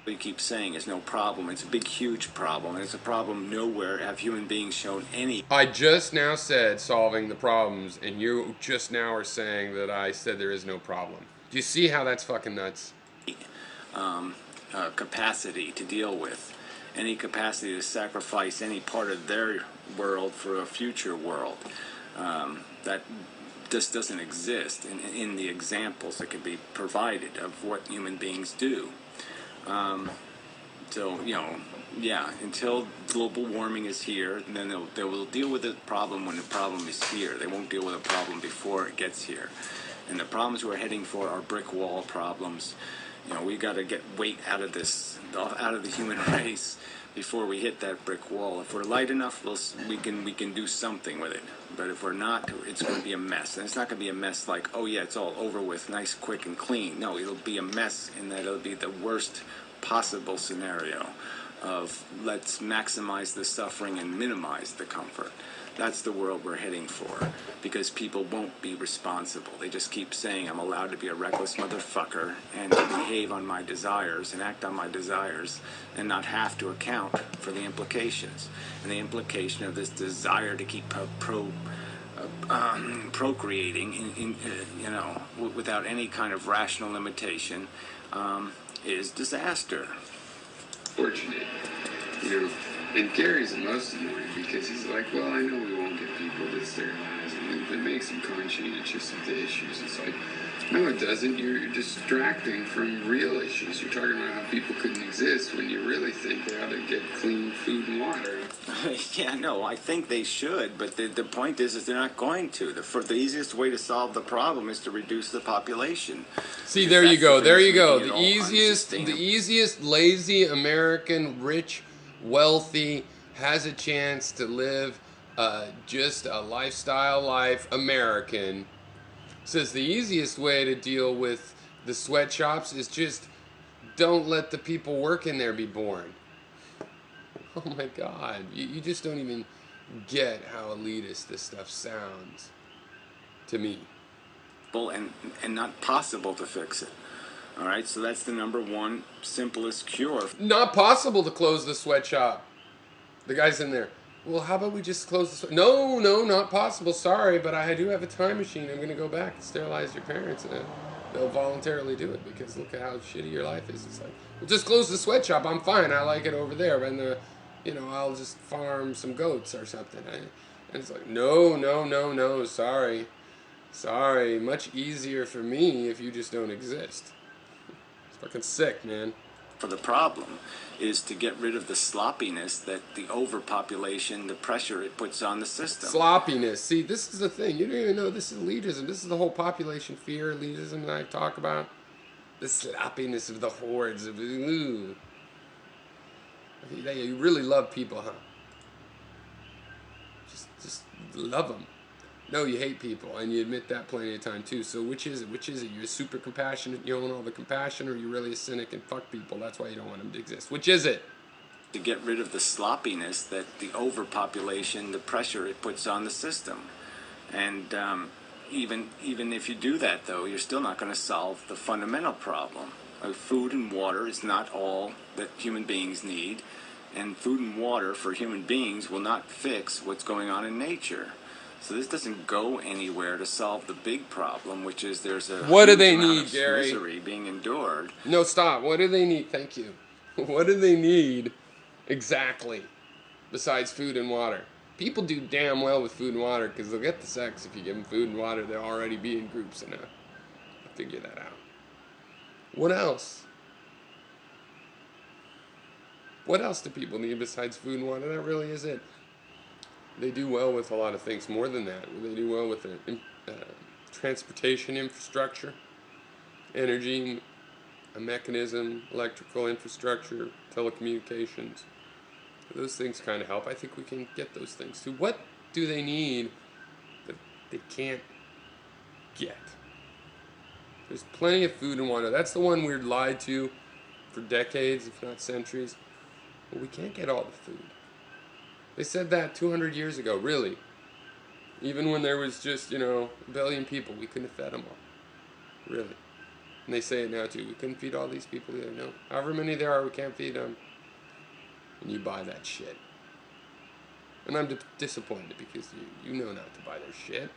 We keep saying is no problem. It's a big, huge problem, and it's a problem nowhere have human beings shown any. I just now said solving the problems, and you just now are saying that I said there is no problem. Do you see how that's fucking nuts? Capacity to deal with, any capacity to sacrifice any part of their world for a future world. That just doesn't exist in the examples that can be provided of what human beings do. So, yeah, until global warming is here, then they will deal with the problem when the problem is here. They won't deal with a problem before it gets here. And the problems we're heading for are brick wall problems. We got to get weight out of the human race before we hit that brick wall. If we're light enough, we can do something with it. But if we're not, it's going to be a mess. And it's not going to be a mess like, oh yeah, it's all over with, nice, quick, and clean. No, it'll be a mess in that it'll be the worst possible scenario of let's maximize the suffering and minimize the comfort. That's the world we're heading for, because people won't be responsible. They just keep saying I'm allowed to be a reckless motherfucker and to behave on my desires and act on my desires and not have to account for the implications. And the implication of this desire to keep procreating without any kind of rational limitation is disaster. Fortunate, and Gary's the most annoying because he's like, well, I know we won't get people to sterilize, and it makes them conscientious of the issues. It's like, no, it doesn't. You're distracting from real issues. You're talking about how people couldn't exist when you really think they ought to get clean food and water. Yeah, no, I think they should, but the point is they're not going to. The easiest way to solve the problem is to reduce the population. See, there you go. There you go. The easiest lazy American, rich, wealthy, has a chance to live just a lifestyle life American. Says the easiest way to deal with the sweatshops is just don't let the people working there be born. Oh my God, you just don't even get how elitist this stuff sounds to me. And not possible to fix it. All right, so that's the number one simplest cure. Not possible to close the sweatshop. The guy's in there. Well, how about we just close the sweatshop? No, not possible. Sorry, but I do have a time machine. I'm going to go back and sterilize your parents. And they'll voluntarily do it because look at how shitty your life is. It's like, well, just close the sweatshop. I'm fine. I like it over there. And I'll just farm some goats or something. And it's like, no. Sorry. Much easier for me if you just don't exist. It's fucking sick, man. For the problem is to get rid of the sloppiness that the overpopulation, the pressure it puts on the system. Sloppiness. See, this is the thing. You don't even know this is elitism. This is the whole population fear elitism that I talk about. The sloppiness of the hordes of ooh. You really love people, huh? Just love them. No, you hate people, and you admit that plenty of time too. So which is it? You're super compassionate, you own all the compassion, or you're really a cynic and fuck people? That's why you don't want them to exist. Which is it? To get rid of the sloppiness that the overpopulation, the pressure it puts on the system. And even if you do that, though, you're still not going to solve the fundamental problem. Food and water is not all that human beings need, and food and water for human beings will not fix what's going on in nature. So this doesn't go anywhere to solve the big problem, which is there's a what do they amount need, of Gary? misery being endured. No, stop. What do they need? Thank you. What do they need exactly besides food and water? People do damn well with food and water because they'll get the sex if you give them food and water. They'll already be in groups enough. I'll figure that out. What else? What else do people need besides food and water? That really is it. They do well with a lot of things. More than that, they do well with transportation infrastructure, energy, a mechanism, electrical infrastructure, telecommunications. Those things kind of help. I think we can get those things too. What do they need that they can't get? There's plenty of food and water. That's the one we're lied to for decades, if not centuries. But we can't get all the food. They said that 200 years ago, really. Even when there was just, a billion people, we couldn't have fed them all. Really. And they say it now too. We couldn't feed all these people either. No. However many there are, we can't feed them. And you buy that shit. And I'm disappointed because you know not to buy their shit.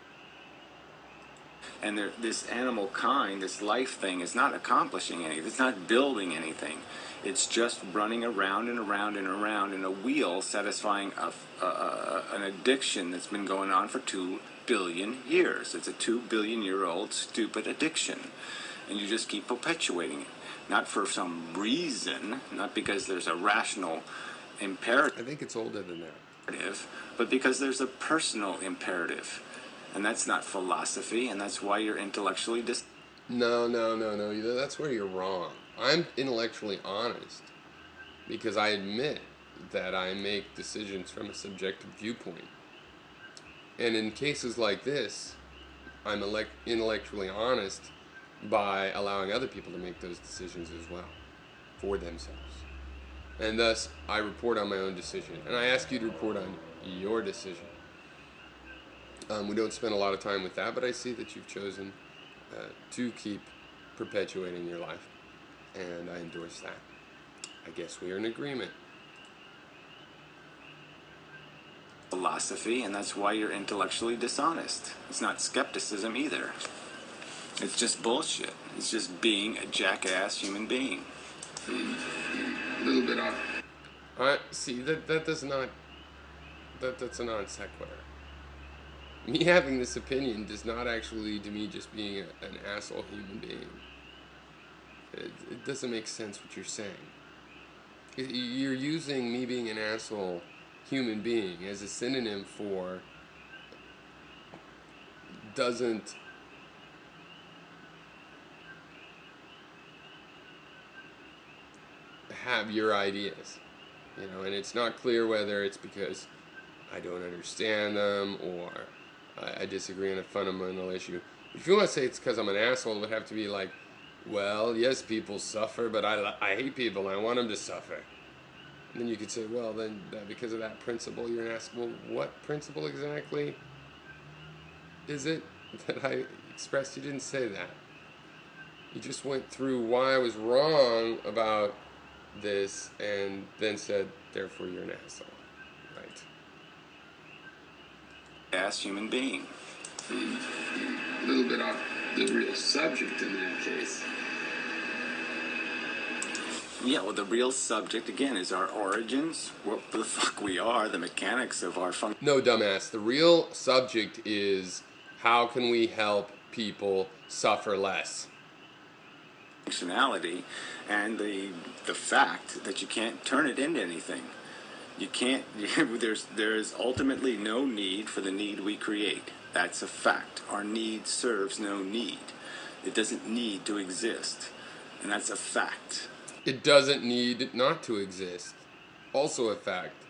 And this animal kind, this life thing, is not accomplishing anything. It's not building anything. It's just running around and around and around in a wheel, satisfying an addiction that's been going on for 2 billion years. It's a 2 billion year old stupid addiction. And you just keep perpetuating it. Not for some reason, not because there's a rational imperative. I think it's older than that. But because there's a personal imperative. And that's not philosophy, and that's why you're intellectually No. That's where you're wrong. I'm intellectually honest because I admit that I make decisions from a subjective viewpoint. And in cases like this, I'm intellectually honest by allowing other people to make those decisions as well for themselves. And thus, I report on my own decision. And I ask you to report on your decision. We don't spend a lot of time with that, but I see that you've chosen to keep perpetuating your life. And I endorse that. I guess we are in agreement. philosophy, and that's why you're intellectually dishonest. It's not skepticism either. It's just bullshit. It's just being a jackass human being. A little bit off. See, that's a non sequitur. Me having this opinion does not actually lead to me just being an asshole human being. It doesn't make sense what you're saying. You're using me being an asshole human being as a synonym for doesn't have your ideas, and it's not clear whether it's because I don't understand them or I disagree on a fundamental issue. If you want to say it's because I'm an asshole, it would have to be like, well, yes, people suffer, but I hate people and I want them to suffer. And then you could say, well, then because of that principle, you're an asshole. Well, what principle exactly is it that I expressed? You didn't say that. You just went through why I was wrong about this and then said, therefore you're an asshole. Right. Ass human being. A little bit off the real subject in that case. Yeah, well, the real subject, again, is our origins, what the fuck we are, the mechanics of our function. No, dumbass. The real subject is how can we help people suffer less? Functionality, and the fact that you can't turn it into anything. You can't. There's ultimately no need for the need we create. That's a fact. Our need serves no need. It doesn't need to exist, and that's a fact. It doesn't need not to exist. Also a fact.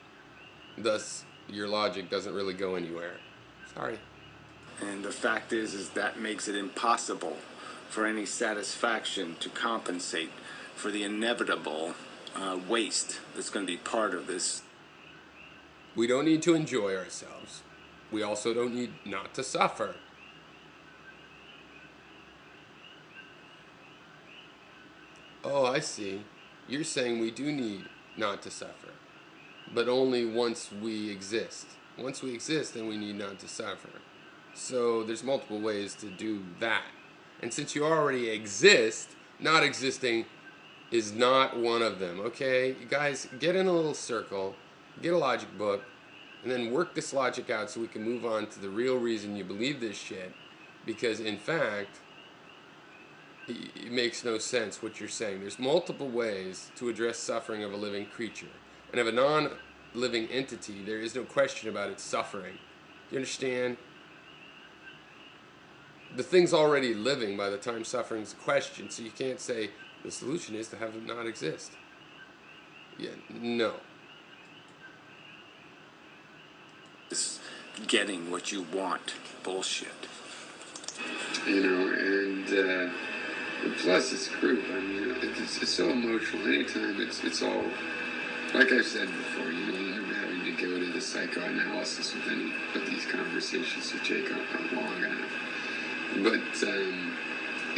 Thus, your logic doesn't really go anywhere. Sorry. And the fact is that makes it impossible for any satisfaction to compensate for the inevitable waste that's going to be part of this. We don't need to enjoy ourselves. We also don't need not to suffer. Oh, I see. You're saying we do need not to suffer, but only once we exist. Once we exist, then we need not to suffer. So there's multiple ways to do that. And since you already exist, not existing is not one of them, okay? You guys, get in a little circle, get a logic book, and then work this logic out so we can move on to the real reason you believe this shit. Because, in fact, it makes no sense what you're saying. There's multiple ways to address suffering of a living creature. And of a non-living entity, there is no question about its suffering. Do you understand? The thing's already living by the time suffering's a question, so you can't say the solution is to have it not exist. Yeah, no. It's getting what you want. Bullshit. And plus it's group. I mean, it's so emotional. Anytime it's all, like I've said before, you're having to go to the psychoanalysis with any of these conversations that take on long enough. But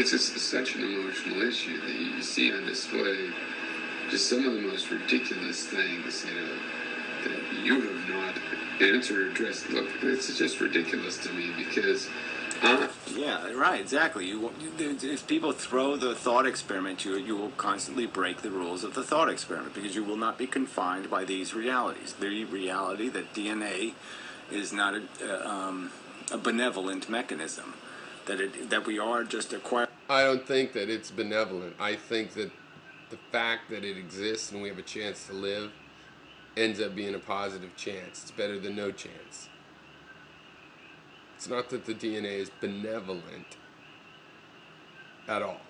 it's just such an emotional issue that you see on display just some of the most ridiculous things, that you have not answered or addressed. Look, it's just ridiculous to me because Yeah, right, exactly. If people throw the thought experiment, you will constantly break the rules of the thought experiment because you will not be confined by these realities. The reality that DNA is not a benevolent mechanism, that we are just acquired. I don't think that it's benevolent. I think that the fact that it exists and we have a chance to live ends up being a positive chance. It's better than no chance. It's not that the DNA is benevolent at all.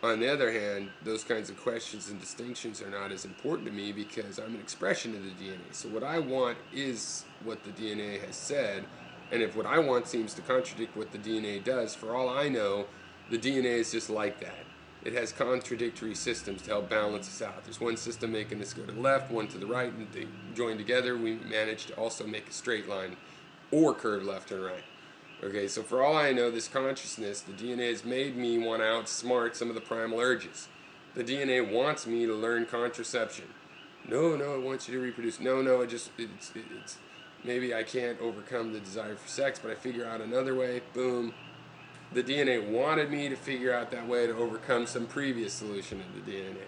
On the other hand, those kinds of questions and distinctions are not as important to me because I'm an expression of the DNA. So what I want is what the DNA has said, and if what I want seems to contradict what the DNA does, for all I know, the DNA is just like that. It has contradictory systems to help balance us out. There's one system making us go to the left, one to the right, and they join together. We manage to also make a straight line or curve left and right. Okay, so for all I know, this consciousness, the DNA has made me want to outsmart some of the primal urges. The DNA wants me to learn contraception. No, it wants you to reproduce. No, it's maybe I can't overcome the desire for sex, but I figure out another way. Boom. The DNA wanted me to figure out that way to overcome some previous solution of the DNA.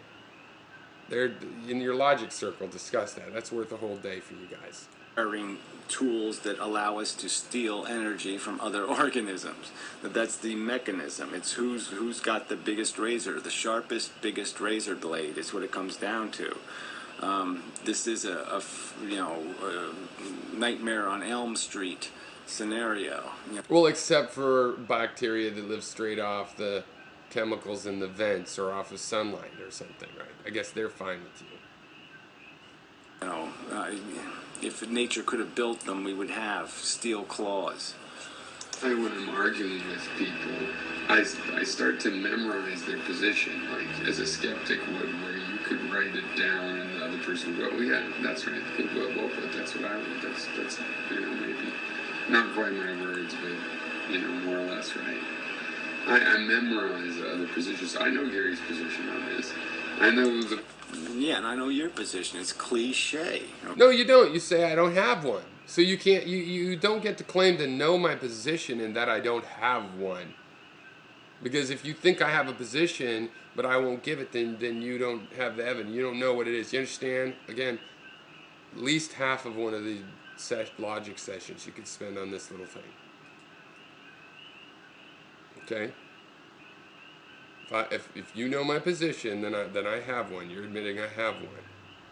They're in your logic circle. Discuss that. That's worth a whole day for you guys. Tools that allow us to steal energy from other organisms. That's the mechanism. It's who's got the biggest razor, the sharpest, biggest razor blade is what it comes down to. This is a Nightmare on Elm Street scenario. Well, except for bacteria that live straight off the chemicals in the vents or off of sunlight or something, right? I guess they're fine with you. If nature could have built them, we would have steel claws. when I'm arguing with people, I start to memorize their position, like as a skeptic would, where you could write it down and the other person would go, oh yeah, that's right, well, that's what I would, that's maybe not quite my words, but more or less right. I memorize the other positions. I know Gary's position on this. I know Yeah, and I know your position. It's cliche. Okay? No, you don't. You say I don't have one. So you can't. You don't get to claim to know my position and that I don't have one. Because if you think I have a position but I won't give it, then you don't have the evidence. You don't know what it is. You understand? Again, at least half of one of these logic sessions you could spend on this little thing. Okay. If you know my position, then I have one. You're admitting I have one,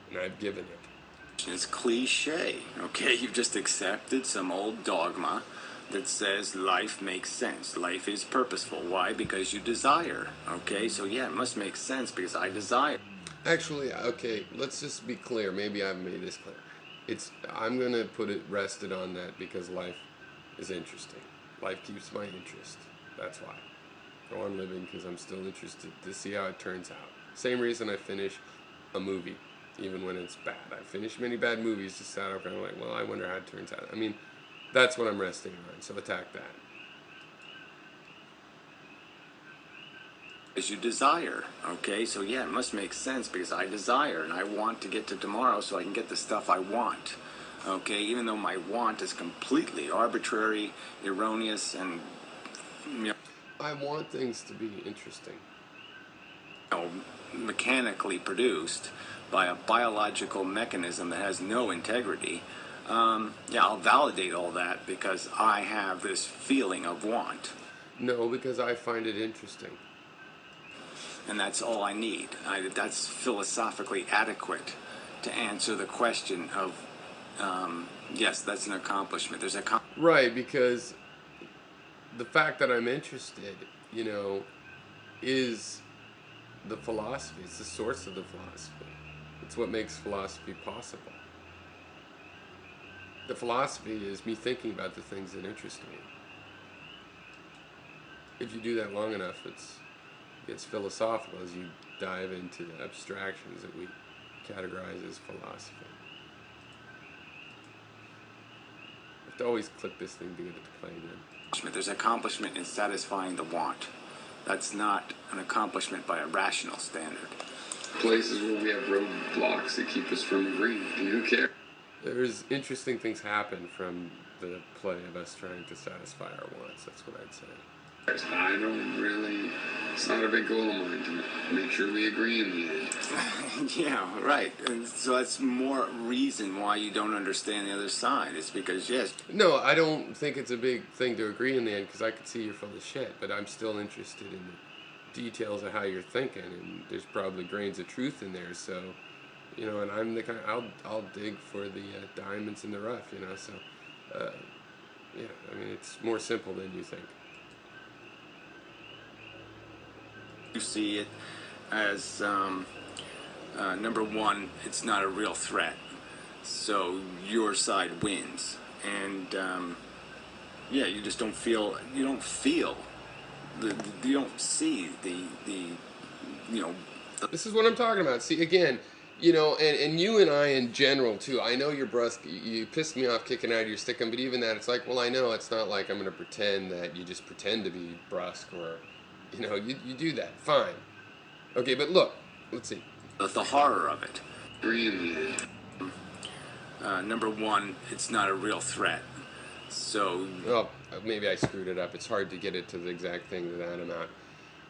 and I've given it. It's cliche, okay? You've just accepted some old dogma that says life makes sense. Life is purposeful. Why? Because you desire, okay? So yeah, it must make sense because I desire. Actually, okay, let's just be clear. Maybe I've made this clear. I'm going to put it rested on that because life is interesting. Life keeps my interest. That's why. Go on living because I'm still interested to see how it turns out. Same reason I finish a movie, even when it's bad. I finish many bad movies, just sat up and I'm like, well, I wonder how it turns out. I mean, that's what I'm resting on, so attack that. As you desire, okay? So yeah, it must make sense because I desire and I want to get to tomorrow so I can get the stuff I want, okay? Even though my want is completely arbitrary, erroneous, and I want things to be interesting. Mechanically produced by a biological mechanism that has no integrity. Yeah, I'll validate all that because I have this feeling of want. No, because I find it interesting. And that's all I need. That's philosophically adequate to answer the question of, yes, that's an accomplishment. There's right, because the fact that I'm interested, is the philosophy. It's the source of the philosophy. It's what makes philosophy possible. The philosophy is me thinking about the things that interest me. If you do that long enough, it gets philosophical as you dive into the abstractions that we categorize as philosophy. I have to always click this thing to get it to play again. There's accomplishment in satisfying the want. That's not an accomplishment by a rational standard. Places where we have roadblocks that keep us from agreeing, and who cares? There's interesting things happen from the play of us trying to satisfy our wants. That's what I'd say. I don't really, it's not a big goal of mine to make sure we agree in the end. Yeah, right. And so that's more reason why you don't understand the other side. It's because, yes. No, I don't think it's a big thing to agree in the end, because I could see you're full of shit, but I'm still interested in the details of how you're thinking, and there's probably grains of truth in there, so, you know, and I'm the kind, I'll dig for the diamonds in the rough, you know, so, yeah, I mean, it's more simple than you think. You see it as, number one, it's not a real threat. So your side wins. And, yeah, you just don't feel, you don't see the you know. This is what I'm talking about. See, again, you know, and you and I in general, too. I know you're brusque. You pissed me off kicking out of your stickum, but even that, it's like, well, I know it's not like I'm going to pretend that you just pretend to be brusque or, you know, you do that. Fine. Okay, but look, let's see. The horror of it. Really? Number one, it's not a real threat. So. Well, maybe I screwed it up. It's hard to get it to the exact thing that amount.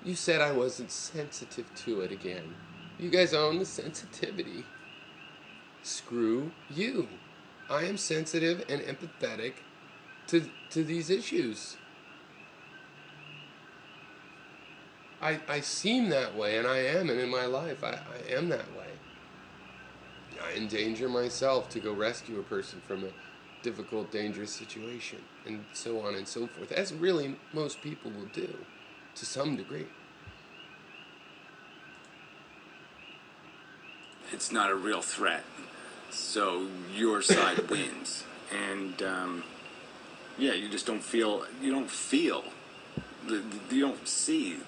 You said I wasn't sensitive to it again. You guys own the sensitivity. Screw you. I am sensitive and empathetic to these issues. I seem that way, and I am, and in my life, I am that way. I endanger myself to go rescue a person from a difficult, dangerous situation, and so on and so forth, as really most people will do, to some degree. It's not a real threat, so your side wins. And, yeah, you just don't feel, you don't see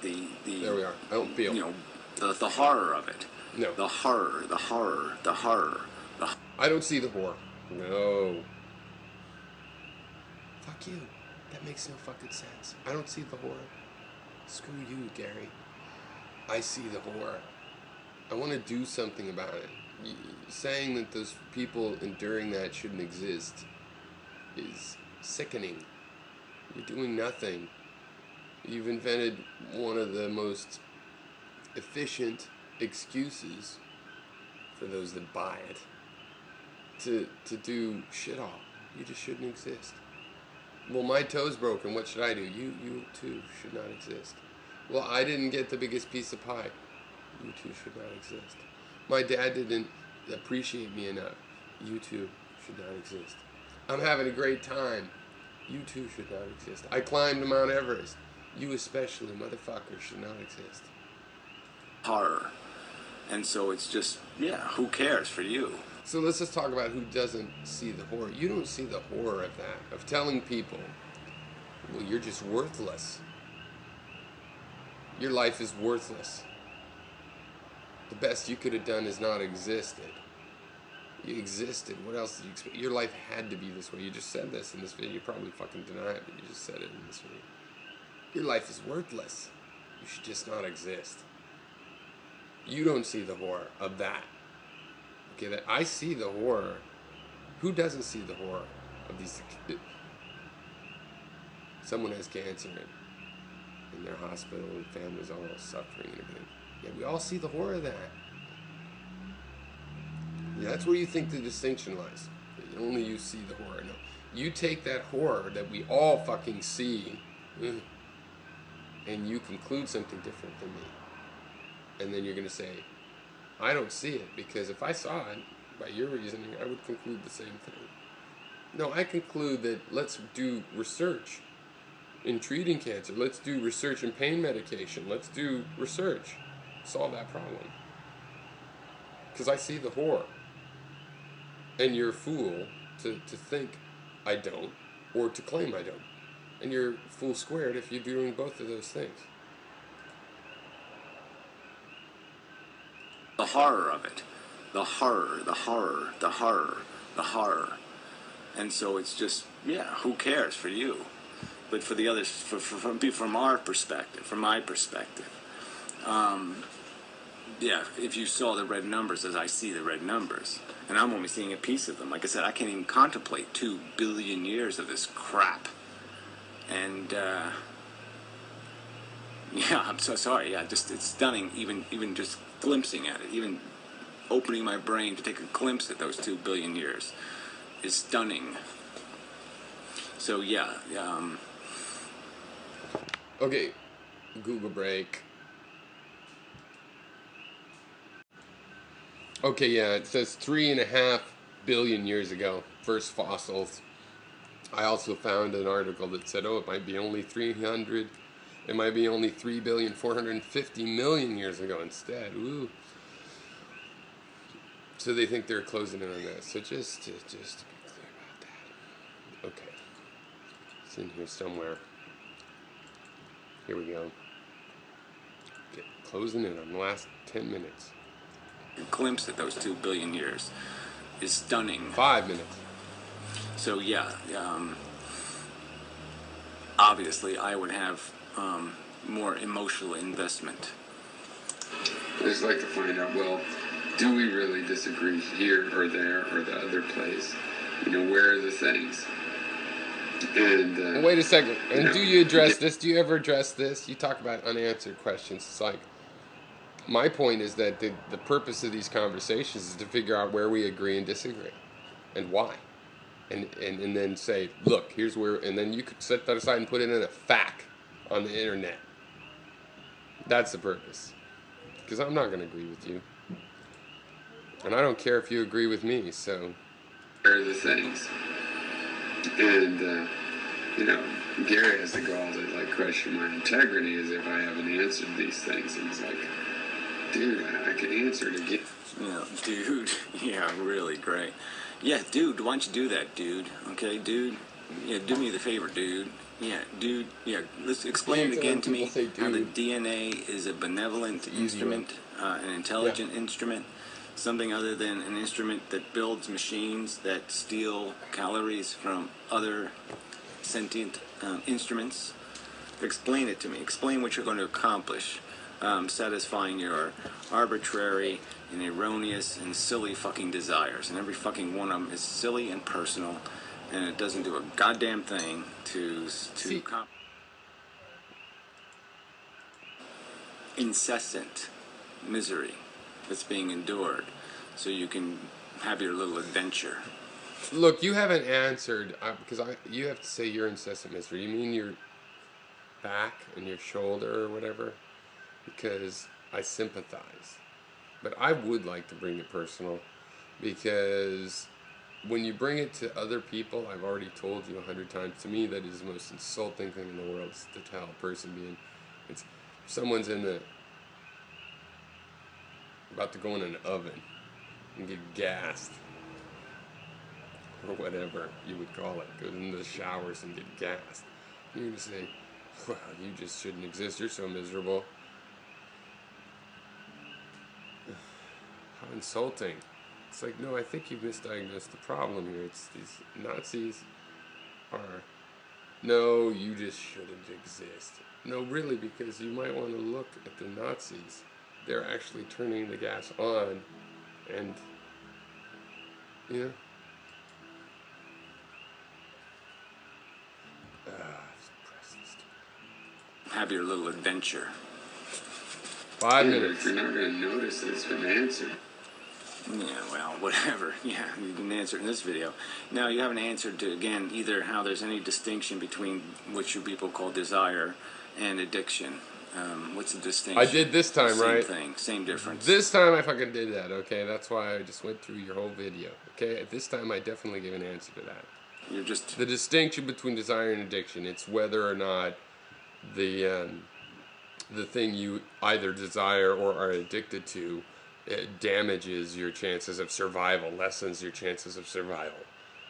the there we are. I don't feel. You know, the horror of it. No. The horror. I don't see the horror. No. Fuck you. That makes no fucking sense. I don't see the horror. Screw you, Gary. I see the horror. I want to do something about it. Saying that those people enduring that shouldn't exist is sickening. You're doing nothing. You've invented one of the most efficient excuses for those that buy it to do shit all. You just shouldn't exist. Well, my toe's broken. What should I do? You too should not exist. Well, I didn't get the biggest piece of pie. You too should not exist. My dad didn't appreciate me enough. You too should not exist. I'm having a great time. You too should not exist. I climbed Mount Everest. You especially, motherfucker, should not exist. Horror. And so it's just, yeah, who cares for you? So let's just talk about who doesn't see the horror. You don't see the horror of that, of telling people, well, you're just worthless. Your life is worthless. The best you could have done is not existed. You existed. What else did you expect? Your life had to be this way. You just said this in this video. You probably fucking deny it, but you just said it in this video. Your life is worthless. You should just not exist. You don't see the horror of that. Okay, that I see the horror. Who doesn't see the horror of these? Someone has cancer in their hospital and families all suffering and everything. Yeah, we all see the horror of that. Yeah, that's where you think the distinction lies. Only you see the horror. No, you take that horror that we all fucking see, and you conclude something different than me. And then you're going to say, I don't see it, because if I saw it, by your reasoning, I would conclude the same thing. No, I conclude that let's do research in treating cancer. Let's do research in pain medication. Let's do research. Solve that problem. Because I see the horror. And you're a fool to think I don't, or to claim I don't. And you're fool squared if you're doing both of those things. The horror of it. The horror. And so it's just, yeah, who cares for you? but for the others, from our perspective, from my perspective, yeah, if you saw the red numbers as I see the red numbers, and I'm only seeing a piece of them. Like I said, I can't even contemplate 2 billion years of this crap. And yeah, I'm so sorry. Yeah, just it's stunning. Even just glimpsing at it, even opening my brain to take a glimpse at those 2 billion years is stunning. So yeah. Okay, Google break. Okay, yeah, it says 3.5 billion years ago, first fossils. I also found an article that said, oh, it might be only 300, it might be only 3,450,000,000 years ago instead. Ooh. So they think they're closing in on that. So just to be clear about that. Okay. It's in here somewhere. Here we go. Okay, closing in on the last 10 minutes. A glimpse at those 2 billion years is stunning. 5 minutes. So yeah, obviously I would have more emotional investment. I just like to find out, well, do we really disagree here or there or the other place? You know, where are the things? And wait a second. And do you address this? Do you ever address this? You talk about unanswered questions. It's like, my point is that the purpose of these conversations is to figure out where we agree and disagree, and why, and then say, look, here's where, and then you could set that aside and put it in a FAQ on the internet. That's the purpose, because I'm not going to agree with you, and I don't care if you agree with me. So, where are the things? And you know, Gary has the gall to like question my integrity as if I haven't answered these things, and it's like, dude, I can answer it again. Yeah, dude. Yeah, really great. Yeah, dude, why don't you do that, dude? Okay, dude. Yeah, do me the favor, dude. Yeah, dude. Yeah, let's explain it again to me how the DNA is a benevolent instrument, an intelligent instrument, something other than an instrument that builds machines that steal calories from other sentient instruments. Explain it to me. Explain what you're going to accomplish. Satisfying your arbitrary and erroneous and silly fucking desires. And every fucking one of them is silly and personal, and it doesn't do a goddamn thing to incessant misery that's being endured so you can have your little adventure. Look, you haven't answered, because you have to say your incessant misery. You mean your back and your shoulder or whatever? Because I sympathize. But I would like to bring it personal, because when you bring it to other people, I've already told you 100 times, to me that is the most insulting thing in the world, is to tell a person if someone's about to go in an oven and get gassed, or whatever you would call it, go into the showers and get gassed, you're going to say, well, you just shouldn't exist, you're so miserable. How insulting. It's like, no, I think you've misdiagnosed the problem here. It's these Nazis are, no, you just shouldn't exist. No, really, because you might want to look at the Nazis. They're actually turning the gas on, and, you know, have your little adventure. 5 minutes. If you're not going to notice that it's been answered. Yeah, well, whatever. Yeah, you didn't answer in this video. Now, you haven't answered to, again, either how there's any distinction between what you people call desire and addiction. What's the distinction? I did this time, right? Same thing, same difference. This time I fucking did that, okay? That's why I just went through your whole video, okay? At this time I definitely gave an answer to that. You're just... The distinction between desire and addiction, it's whether or not the thing you either desire or are addicted to, it damages your chances of survival, lessens your chances of survival,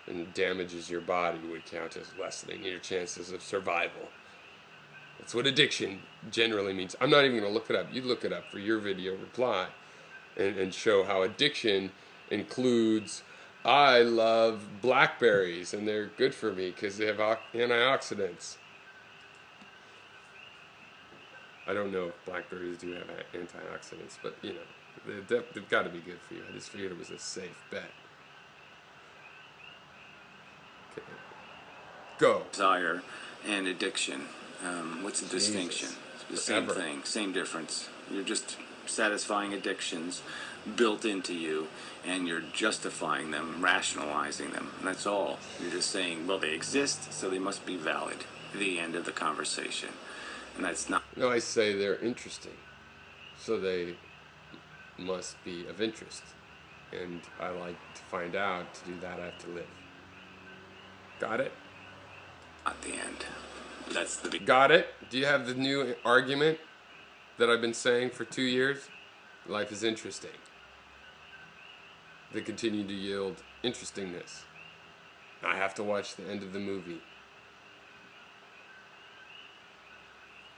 and damages your body would count as lessening your chances of survival. That's what addiction generally means. I'm not even going to look it up. You look it up for your video reply and show how addiction includes, I love blackberries and they're good for me because they have antioxidants. I don't know if blackberries do have antioxidants, but you know, they've got to be good for you. I just figured it was a safe bet. Okay. Go. Desire and addiction. What's the distinction? It's the same thing, same difference. You're just satisfying addictions built into you, and you're justifying them, rationalizing them. And that's all. You're just saying, well, they exist, so they must be valid. The end of the conversation. And that's not. No, I say they're interesting, so they must be of interest. And I like to find out. To do that, I have to live. Got it? Not the end. That's the beginning. Got it? Do you have the new argument that I've been saying for 2 years? Life is interesting. They continue to yield interestingness. I have to watch the end of the movie.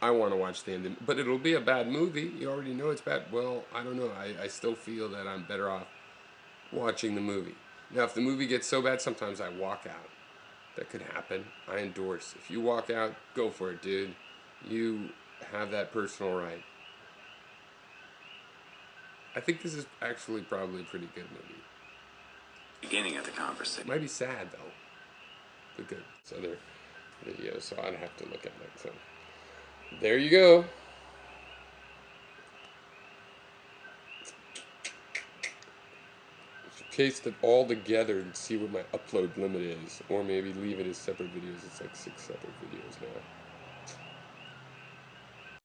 I want to watch the end, but it'll be a bad movie. You already know it's bad. Well, I don't know. I still feel that I'm better off watching the movie. Now, if the movie gets so bad, sometimes I walk out. That could happen. I endorse. If you walk out, go for it, dude. You have that personal right. I think this is actually probably a pretty good movie. Beginning of the conversation. It might be sad, though. But good. It's other videos, so I'd have to look at it. So there you go. Paste it all together and see what my upload limit is, or maybe leave it as separate videos. It's like 6 separate videos now.